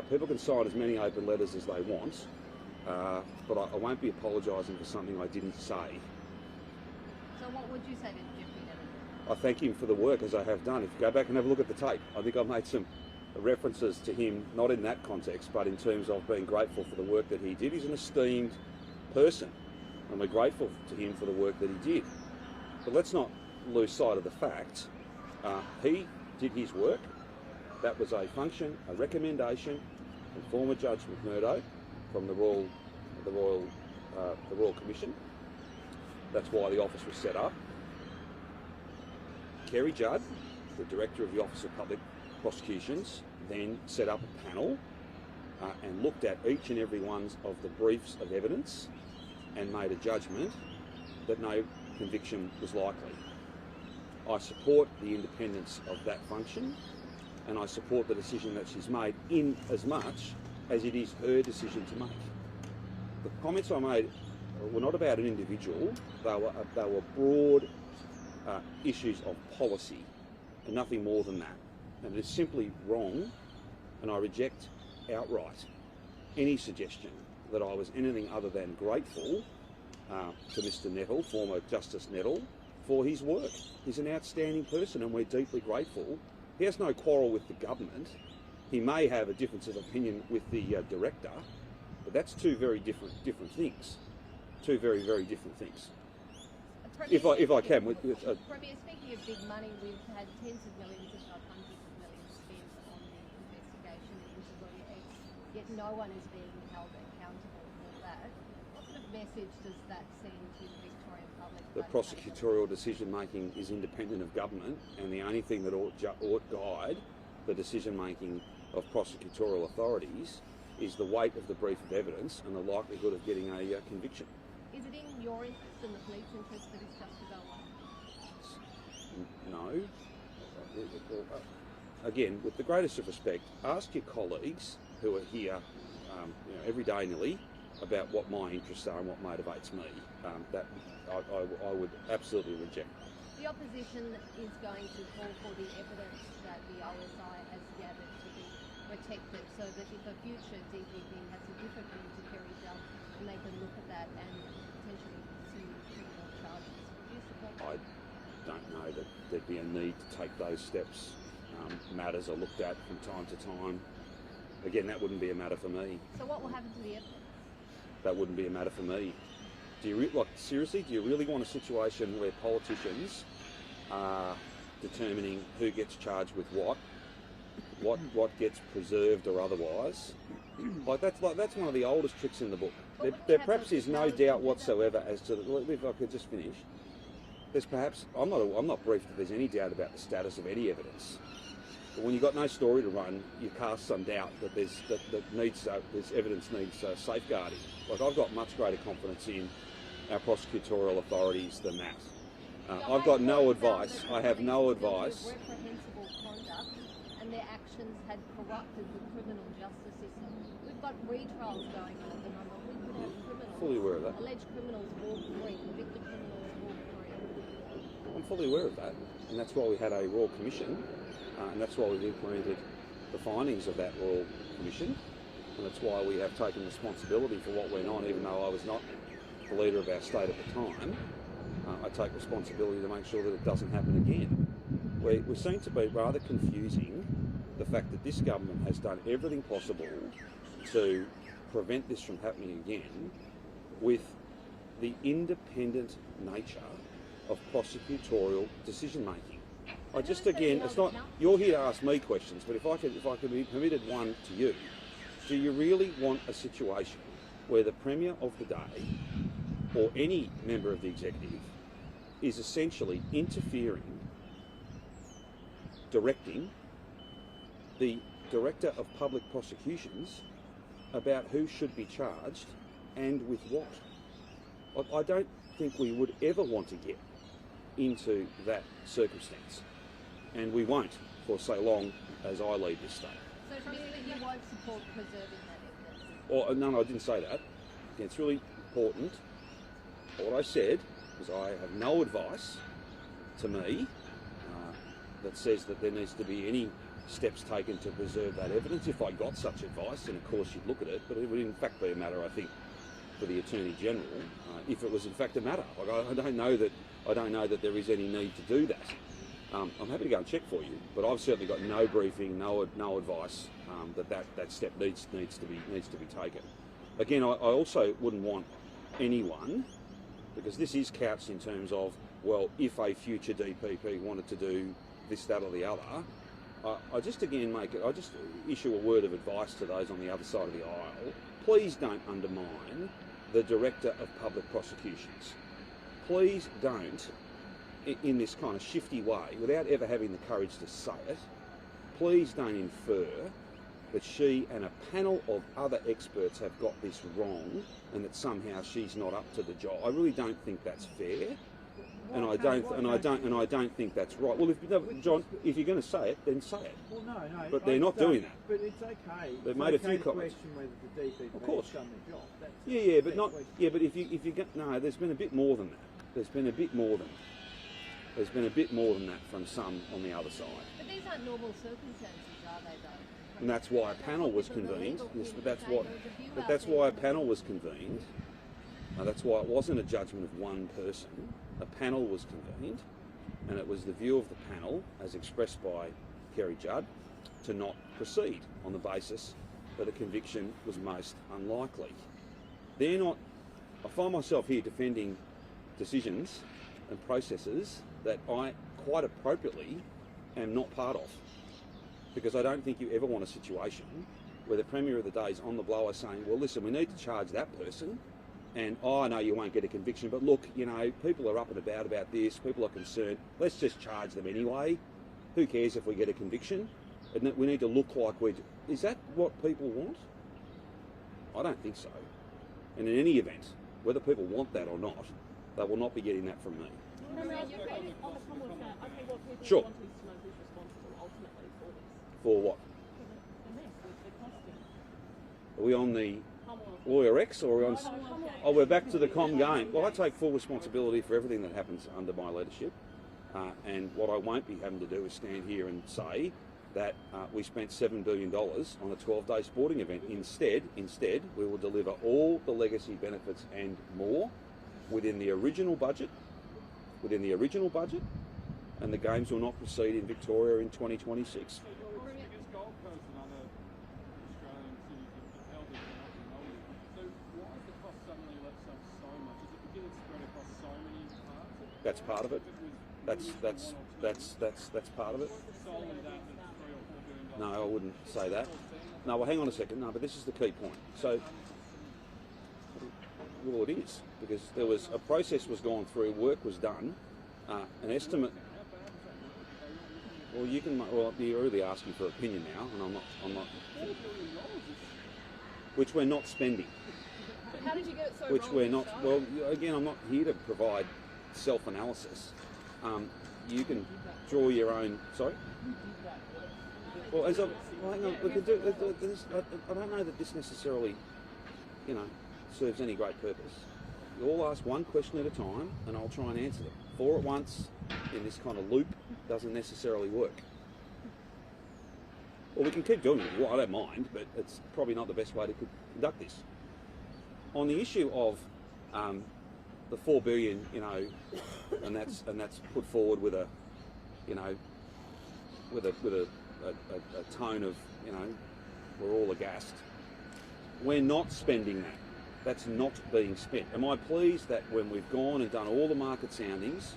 People can sign as many open letters as they want, but I won't be apologising for something I didn't say. So what would you say to the Deputy Editor? I thank him for the work, as I have done. If you go back and have a look at the tape, I think I made some references to him, not in that context, but in terms of being grateful for the work that he did. He's an esteemed person, and we're grateful to him for the work that he did. But let's not lose sight of the fact he did his work. That was a function, a recommendation from former Judge McMurdo from the Royal Commission. That's why the office was set up. Kerry Judd, the Director of the Office of Public Prosecutions, then set up a panel and looked at each and every one of the briefs of evidence and made a judgment that no conviction was likely. I support the independence of that function, and I support the decision that she's made in as much as it is her decision to make. The comments I made were not about an individual, they were broad issues of policy and nothing more than that. And it is simply wrong, and I reject outright any suggestion that I was anything other than grateful to Mr Nettle, former Justice Nettle, for his work. He's an outstanding person and we're deeply grateful. He has no quarrel with the government. He may have a difference of opinion with the director, but that's two very different things. Two very, very different things. If I can. Premier, speaking of big money, we've had tens of millions, if not hundreds of millions, spent on the investigation into WX, yet no one is being held accountable for that. What sort of message does that send to the Victorian public? The prosecutorial decision making is independent of government, and the only thing that ought guide the decision making of prosecutorial authorities is the weight of the brief of evidence and the likelihood of getting a conviction. Is it in your interest and the police interest for this just to go on? No. Again, with the greatest of respect, ask your colleagues who are here every day nearly about what my interests are and what motivates me. That I would absolutely reject. The opposition is going to call for the evidence that the OSI has gathered to be protected, so that if a future DPP has a different view to Kerry Judd, and they can look at that and potentially pursue criminal charges. Do you support that? I don't know that there'd be a need to take those steps. Matters are looked at from time to time. Again, that wouldn't be a matter for me. So what will happen to the evidence? That wouldn't be a matter for me. Seriously, do you really want a situation where politicians are determining who gets charged with what gets preserved or otherwise? That's one of the oldest tricks in the book. There perhaps is no doubt whatsoever as to if I could just finish. There's perhaps I'm not briefed that there's any doubt about the status of any evidence. But when you've got no story to run, you cast some doubt that this evidence needs safeguarding. Like, I've got much greater confidence in our prosecutorial authorities than that. I've got no advice. I have no advice. Reprehensible conduct, and their actions had corrupted the criminal justice system. We've got retrials going on at the moment. We could have criminals. Fully aware of that. Alleged criminals walk free, convicted criminals walk free. I'm fully aware of that, and that's why we had a Royal Commission, and that's why we've implemented the findings of that Royal Commission. and that's why we have taken responsibility for what went on, even though I was not the leader of our state at the time. I take responsibility to make sure that it doesn't happen again. We seem to be rather confusing the fact that this government has done everything possible to prevent this from happening again with the independent nature of prosecutorial decision making. I just, again, it's not, you're here to ask me questions, but if I could be permitted one to you, do you really want a situation where the Premier of the day or any member of the executive is essentially interfering, directing the Director of Public Prosecutions about who should be charged and with what? I don't think we would ever want to get into that circumstance, and we won't for so long as I lead this state. So it means that you won't support preserving that evidence? Or, no, I didn't say that. It's really important. What I said was I have no advice to me that says that there needs to be any steps taken to preserve that evidence. If I got such advice, then of course you'd look at it, but it would in fact be a matter, I think, for the Attorney General, if it was in fact a matter. Like, I don't know that there is any need to do that. I'm happy to go and check for you, but I've certainly got no briefing, no advice that step needs to be taken. Again, I also wouldn't want anyone, because this is couched in terms of, well, if a future DPP wanted to do this, that, or the other. I just issue a word of advice to those on the other side of the aisle. Please don't undermine the Director of Public Prosecutions. Please don't, in this kind of shifty way, without ever having the courage to say it, please don't infer that she and a panel of other experts have got this wrong and that somehow she's not up to the job. I really don't think that's fair. And I don't think that's right. Well, John, if you're going to say it, then say it. Well, no. But they're not doing that. But it's okay. They've made a few comments. Question whether the DPP of course. has done their job. That's yeah, but not. Yeah, but if you get no, there's been a bit more than that. There's been a bit more than that from some on the other side. But these aren't normal circumstances, are they, though? And that's why a panel was convened. Yes, but that's why a panel was convened. That's why it wasn't a judgment of one person. A panel was convened, and it was the view of the panel, as expressed by Kerry Judd, to not proceed on the basis that a conviction was most unlikely. They're not. I find myself here defending decisions and processes that I quite appropriately am not part of, because I don't think you ever want a situation where the Premier of the day is on the blower saying, well, listen, we need to charge that person, and I know you won't get a conviction, but look, you know, people are up and about this, people are concerned, let's just charge them anyway. Who cares if we get a conviction? And we need to look like we're... Is that what people want? I don't think so. And in any event, whether people want that or not, they will not be getting that from me. Sure. For what? Are we on the Lawyer X or are we on... Oh, we're back to the Com game. Well, I take full responsibility for everything that happens under my leadership. And what I won't be having to do is stand here and say that we spent $7 billion on a 12-day sporting event. Instead, we will deliver all the legacy benefits and more within the original budget, and the games will not proceed in Victoria in 2026. That's part of it. That's part of it. No, I wouldn't say that. No, well, hang on a second. No, but this is the key point. So, well, it is, because there was a process was gone through, work was done, an estimate. Well, you can. Well, you're really asking for opinion now, and I'm not. Which we're not spending. But how did you get it so which wrong? We're not. Well, again, I'm not here to provide self-analysis. You can draw your own. Sorry. Well, hang on. I don't know that this necessarily, serves any great purpose. You all ask one question at a time, and I'll try and answer them. 4 at once in this kind of loop doesn't necessarily work. Well, we can keep doing it. Well, I don't mind, but it's probably not the best way to conduct this. On the issue of the $4 billion, you know, and that's put forward with a, you know, with a tone of, you know, we're all aghast. We're not spending that. That's not being spent. Am I pleased that when we've gone and done all the market soundings,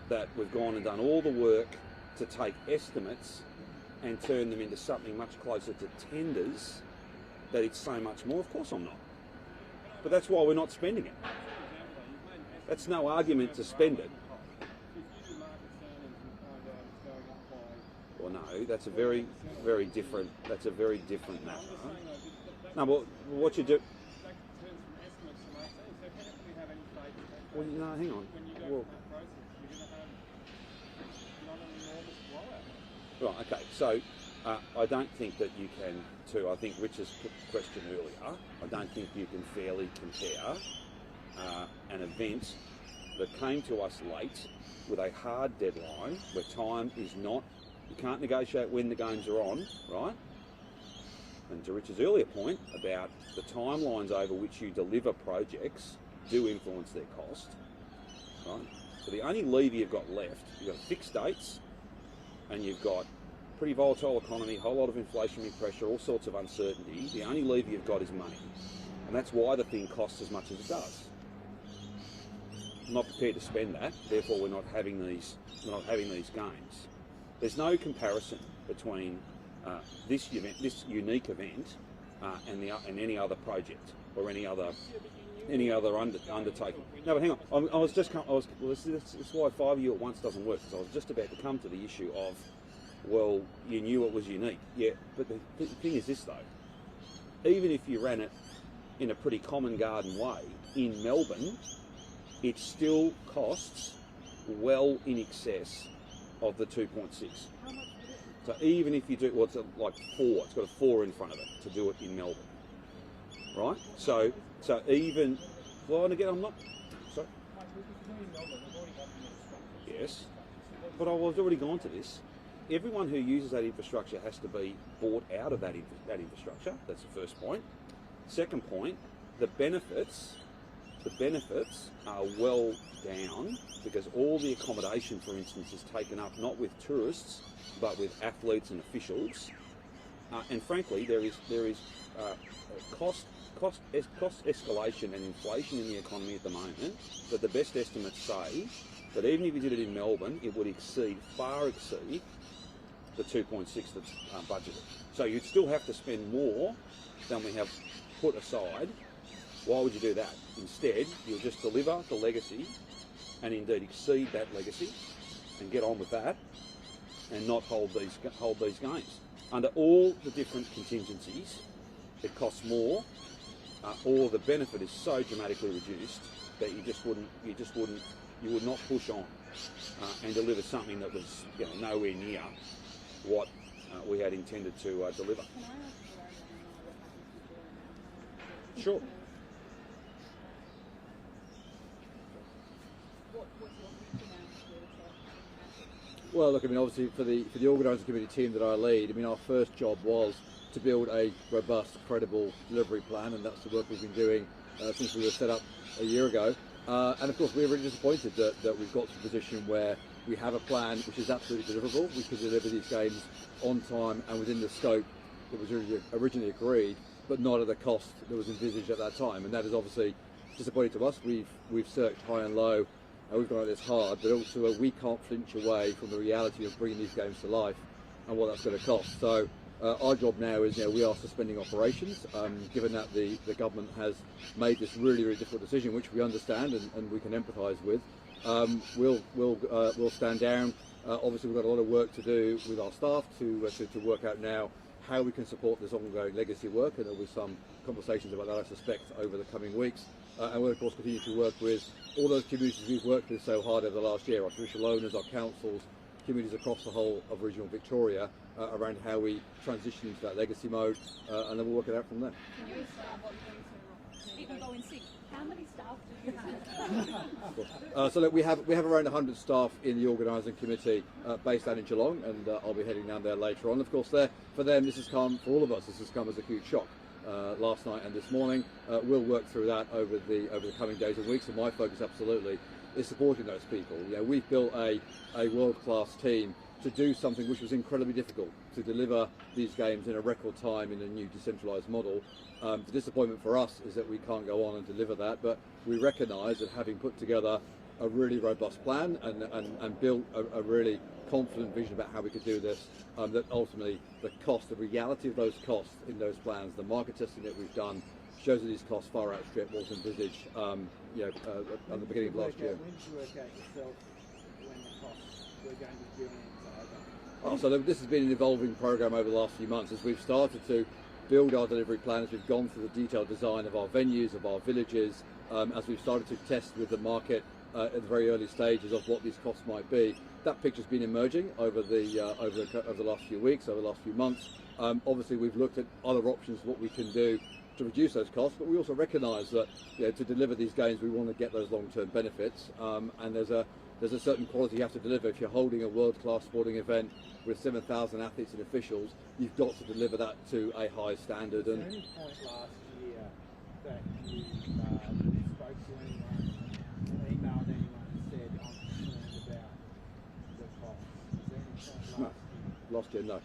that we've gone and done all the work to take estimates and turn them into something much closer to tenders, that it's so much more? Of course I'm not. But that's why we're not spending it. That's no argument to spend it. Well, no, that's a very, very different. That's a very different matter. No, but what you do. Well, no, hang on. Well, right, okay. So I don't think that you can. I think Rich's question earlier. I don't think you can fairly compare an event that came to us late with a hard deadline where time is not. You can't negotiate when the games are on, right? And to Rich's earlier point about the timelines over which you deliver projects do influence their cost, right? So the only lever you've got left, you've got fixed dates, and you've got pretty volatile economy, a whole lot of inflationary pressure, all sorts of uncertainty. The only lever you've got is money, and that's why the thing costs as much as it does. I'm not prepared to spend that, therefore we're not having these games. There's no comparison between this unique event, and any other project or any other undertaking. No, but hang on. This is why 5 of you at once doesn't work. Because I was just about to come to the issue of, well, you knew it was unique. Yeah, but the thing is this though. Even if you ran it in a pretty common garden way in Melbourne, it still costs well in excess of the 2.6. So even if you do, well, it's like 4. It's got a 4 in front of it to do it in Melbourne, right? So even, well, and again, I'm not. Sorry. Yes, but I was already gone to this. Everyone who uses that infrastructure has to be bought out of that infrastructure. That's the first point. Second point, the benefits are well down because all the accommodation, for instance, is taken up not with tourists but with athletes and officials, and frankly, there is cost escalation and inflation in the economy at the moment. That the best estimates say that even if you did it in Melbourne, it would far exceed the 2.6 that's budgeted. So you'd still have to spend more than we have put aside. Why would you do that? Instead, you'll just deliver the legacy and indeed exceed that legacy and get on with that and not hold these games. Under all the different contingencies, it costs more, or the benefit is so dramatically reduced that you would not push on and deliver something that was, you know, nowhere near what we had intended to deliver. Sure. Well, look, I mean, obviously for the organising committee team that I lead, I mean, our first job was to build a robust, credible delivery plan, and that's the work we've been doing since we were set up a year ago. And of course, we're really disappointed that we've got to a position where we have a plan which is absolutely deliverable. We can deliver these games on time and within the scope that was originally agreed, but not at the cost that was envisaged at that time. And that is obviously disappointing to us. We've searched high and low. We've gone at this hard, but also we can't flinch away from the reality of bringing these games to life and what that's going to cost. So our job now is, we are suspending operations, given that the government has made this really, really difficult decision, which we understand and we can empathise with. We'll stand down. Obviously, we've got a lot of work to do with our staff to work out now how we can support this ongoing legacy work, and there'll be some conversations about that, I suspect, over the coming weeks. And we'll, of course, continue to work with all those communities we've worked with so hard over the last year, our traditional owners, our councils, communities across the whole of regional Victoria, around how we transition into that legacy mode, and then we'll work it out from there. People go in sick. How many staff do you have? So look, we have around 100 staff in the organising committee based down in Geelong, and I'll be heading down there later on. Of course, for them, this has come, for all of us, this has come as a huge shock. Last night and this morning, we'll work through that over the coming days and weeks. And my focus, absolutely, is supporting those people. You know, we've built a world-class team to do something which was incredibly difficult, to deliver these games in a record time in a new decentralised model. The disappointment for us is that we can't go on and deliver that, but we recognise that having put together a really robust plan and built a really confident vision about how we could do this, that ultimately the cost, the reality of those costs in those plans, the market testing that we've done, shows that these costs far outstrip what was envisaged at the beginning of last year. When did you work out yourself when the costs were going to be doing Oh, so this has been an evolving program over the last few months as we've started to build our delivery plans. We've gone through the detailed design of our venues, of our villages, as we've started to test with the market at the very early stages of what these costs might be. That picture's been emerging over the last few weeks, over the last few months. Obviously, we've looked at other options, what we can do to reduce those costs, but we also recognise that to deliver these games, we want to get those long-term benefits, and there's a certain quality you have to deliver. If you're holding a world-class sporting event with 7,000 athletes and officials, you've got to deliver that to a high standard. Was there any point last year that you spoke to anyone, emailed anyone and said, I'm concerned about the cost? Was there any point Last year, no.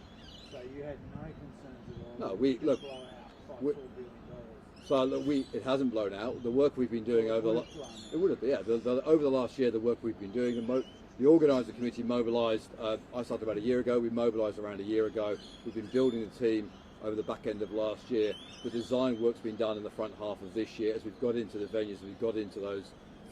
So you had no concerns at all? No, we look. Blow out $4 billion. So look, it hasn't blown out. The work we've been doing over the last year, the work we've been doing, the organising committee mobilised. I started about a year ago. We mobilised around a year ago. We've been building the team over the back end of last year. The design work's been done in the front half of this year as we've got into the venues, we've got into those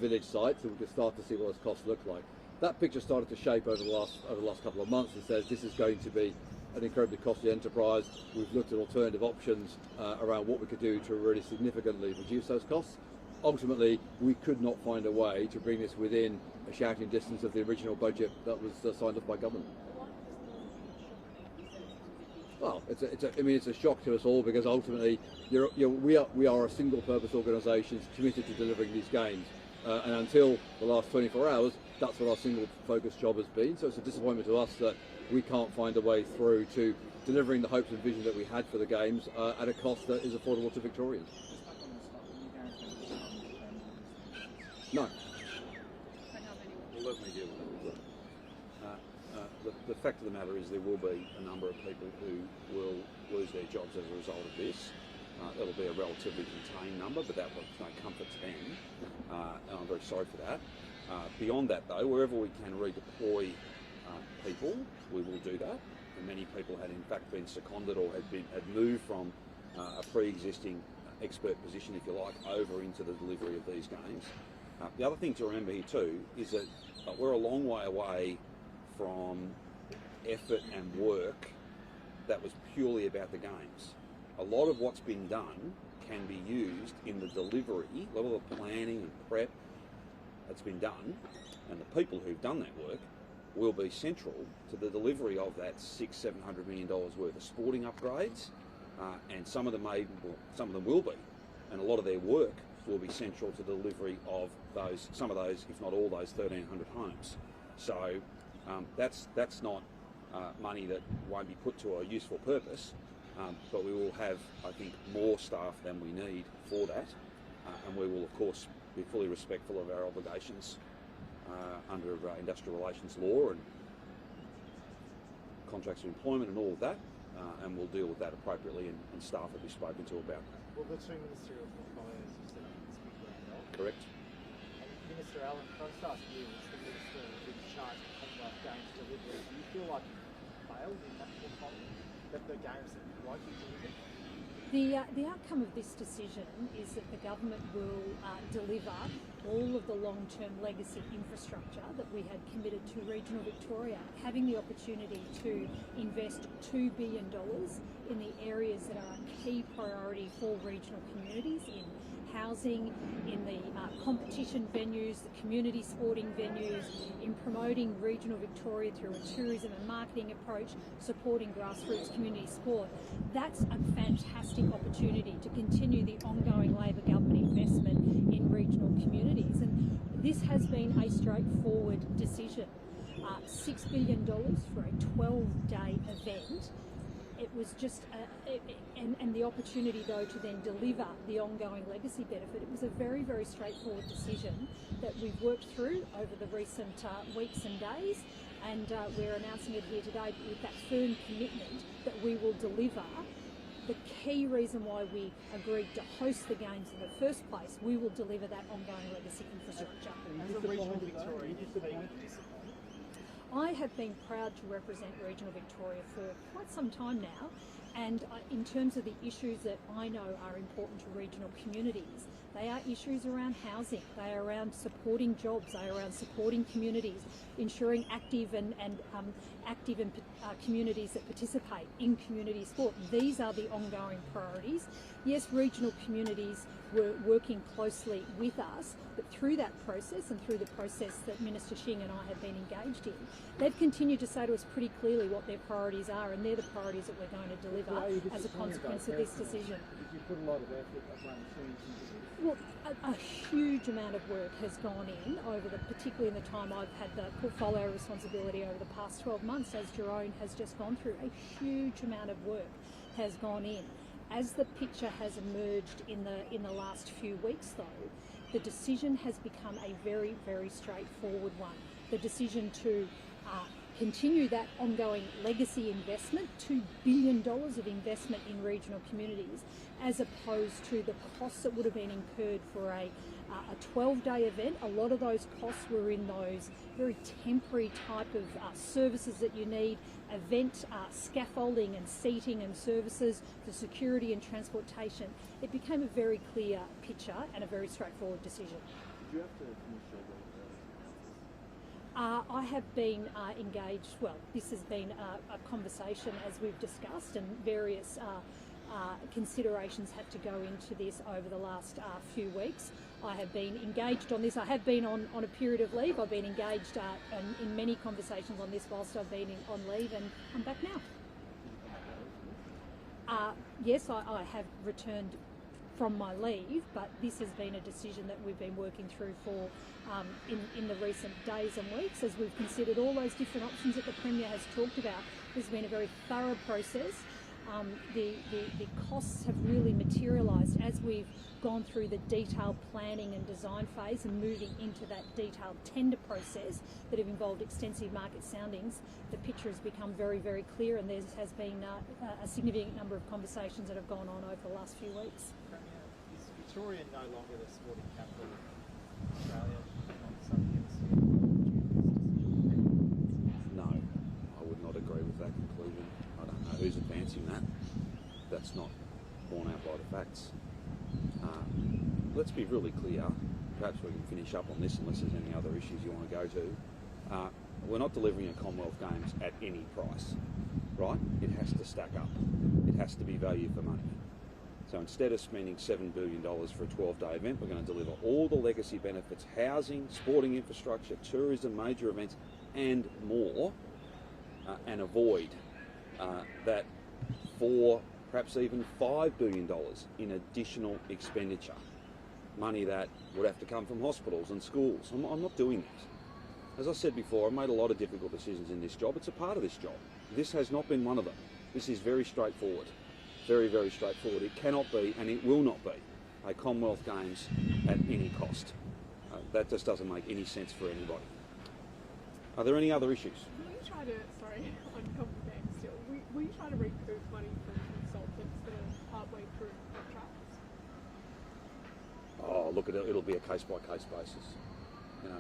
village sites, and we can start to see what those costs look like. That picture started to shape over the last couple of months and says this is going to be an incredibly costly enterprise. We've looked at alternative options around what we could do to really significantly reduce those costs. Ultimately, we could not find a way to bring this within a shouting distance of the original budget that was signed off by government. Well, it's a shock to us all because ultimately, we are a single-purpose organisation committed to delivering these games, and until the last 24 hours, that's what our single-focus job has been. So it's a disappointment to us that we can't find a way through to delivering the hopes and vision that we had for the games at a cost that is affordable to Victorians. No. Well, let me deal with it. The fact of the matter is there will be a number of people who will lose their jobs as a result of this. It'll be a relatively contained number, but that was no comfort to them, and I'm very sorry for that. Beyond that, though, wherever we can redeploy people, we will do that. And many people had in fact been seconded or had moved from a pre-existing expert position, if you like, over into the delivery of these games. The other thing to remember here too is that we're a long way away from effort and work that was purely about the games. A lot of what's been done can be used in the delivery, level of planning and prep that's been done, and the people who've done that work will be central to the delivery of that $600-700 million worth of sporting upgrades, and some of them will be, and a lot of their work will be central to the delivery of some of those, if not all those 1,300 homes. So that's not money that won't be put to a useful purpose, but we will have, I think, more staff than we need for that, and we will, of course, be fully respectful of our obligations under industrial relations law and contracts of employment and all of that, and we'll deal with that appropriately, and staff will be spoken to about that. Well, the two ministerial portfolios you said is big round off. Correct. And Minister Allen, can I just ask you, as the Minister in charge of Commonwealth Games delivery, do you feel like you've failed in that portfolio, that the games that you'd like to deliver? The outcome of this decision is that the government will deliver all of the long-term legacy infrastructure that we had committed to regional Victoria, having the opportunity to invest $2 billion in the areas that are a key priority for regional communities in housing, in the competition venues, the community sporting venues, in promoting regional Victoria through a tourism and marketing approach, supporting grassroots community sport. That's a fantastic opportunity to continue the ongoing Labor government investment in regional communities. And this has been a straightforward decision. $6 billion for a 12-day event. It was just, and the opportunity though to then deliver the ongoing legacy benefit. It was a very, very straightforward decision that we've worked through over the recent weeks and days, and we're announcing it here today with that firm commitment that we will deliver. The key reason why we agreed to host the Games in the first place, we will deliver that ongoing legacy infrastructure. As a regional Victorian, do you think disappointed? I have been proud to represent regional Victoria for quite some time now, and in terms of the issues that I know are important to regional communities, they are issues around housing, they are around supporting jobs, they are around supporting communities, ensuring active communities that participate in community sport. These are the ongoing priorities. Yes, regional communities were working closely with us, but through that process and through the process that Minister Xing and I have been engaged in, they've continued to say to us pretty clearly what their priorities are, and they're the priorities that we're going to deliver as a consequence of this decision. Did you put a lot of effort behind the scenes into this? Well, a huge amount of work has gone in over particularly in the time I've had the portfolio responsibility over the past 12 months, as Jerome has just gone through. A huge amount of work has gone in. As the picture has emerged in the last few weeks, though, the decision has become a very, very straightforward one. The decision to continue that ongoing legacy investment, $2 billion of investment in regional communities, as opposed to the costs that would have been incurred for a 12-day event. A lot of those costs were in those very temporary type of services that you need, event scaffolding and seating and services, the security and transportation. It became a very clear picture and a very straightforward decision. Did you have to finish your work? I have been engaged, well, this has been a conversation as we've discussed, and various considerations had to go into this over the last few weeks. I have been engaged on this. I have been on a period of leave. I've been engaged in many conversations on this whilst I've been on leave, and I'm back now. Yes, I have returned from my leave, but this has been a decision that we've been working through for in the recent days and weeks as we've considered all those different options that the Premier has talked about. This has been a very thorough process. The costs have really materialised as we've gone through the detailed planning and design phase and moving into that detailed tender process that have involved extensive market soundings. The picture has become very, very clear, and there has been a significant number of conversations that have gone on over the last few weeks. Is Victoria no longer the sporting capital of Australia on the Southern Hemisphere? No, I would not agree with that conclusion. I don't know who's advancing that. That's not borne out by the facts. Let's be really clear. Perhaps we can finish up on this unless there's any other issues you want to go to. We're not delivering a Commonwealth Games at any price, right? It has to stack up. It has to be value for money. So instead of spending $7 billion for a 12-day event, we're going to deliver all the legacy benefits, housing, sporting infrastructure, tourism, major events, and more, and avoid that $4, perhaps even $5 billion in additional expenditure. Money that would have to come from hospitals and schools. I'm not doing that. As I said before, I've made a lot of difficult decisions in this job. It's a part of this job. This has not been one of them. This is very straightforward. Very, very straightforward. It cannot be, and it will not be, a Commonwealth Games at any cost. That just doesn't make any sense for anybody. Are there any other issues? Will you try to, sorry, on Commonwealth Games still, will you try to recoup money from consultants that are partway through contracts? Oh, look, it'll be a case-by-case basis. You know,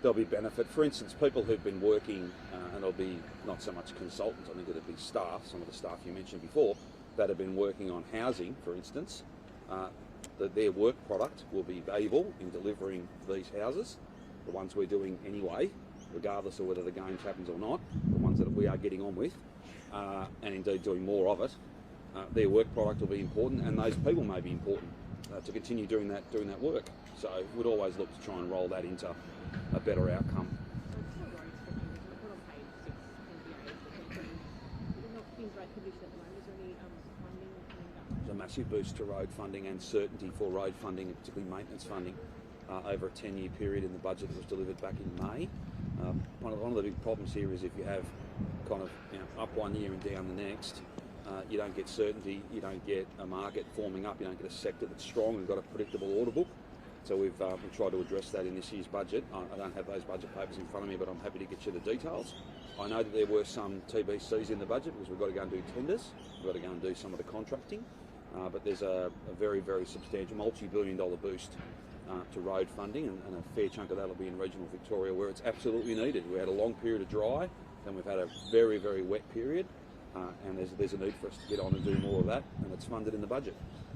there'll be benefit. For instance, people who've been working, and there'll be not so much consultants, I think it'll be staff, some of the staff you mentioned before, that have been working on housing, for instance, that their work product will be valuable in delivering these houses, the ones we're doing anyway, regardless of whether the Games happens or not, the ones that we are getting on with, and indeed doing more of it. Their work product will be important, and those people may be important to continue doing that work. So we'd always look to try and roll that into a better outcome. There's a massive boost to road funding and certainty for road funding, and particularly maintenance funding, over a 10-year period in the budget that was delivered back in May. One of the big problems here is if you have kind of up one year and down the next, you don't get certainty, you don't get a market forming up, you don't get a sector that's strong and got a predictable order book. So we've tried to address that in this year's budget. I don't have those budget papers in front of me, but I'm happy to get you the details. I know that there were some TBCs in the budget because we've got to go and do tenders, we've got to go and do some of the contracting, but there's a very, very substantial multi-billion-dollar boost to road funding, and a fair chunk of that will be in regional Victoria where it's absolutely needed. We had a long period of dry, then we've had a very, very wet period, and there's a need for us to get on and do more of that, and it's funded in the budget.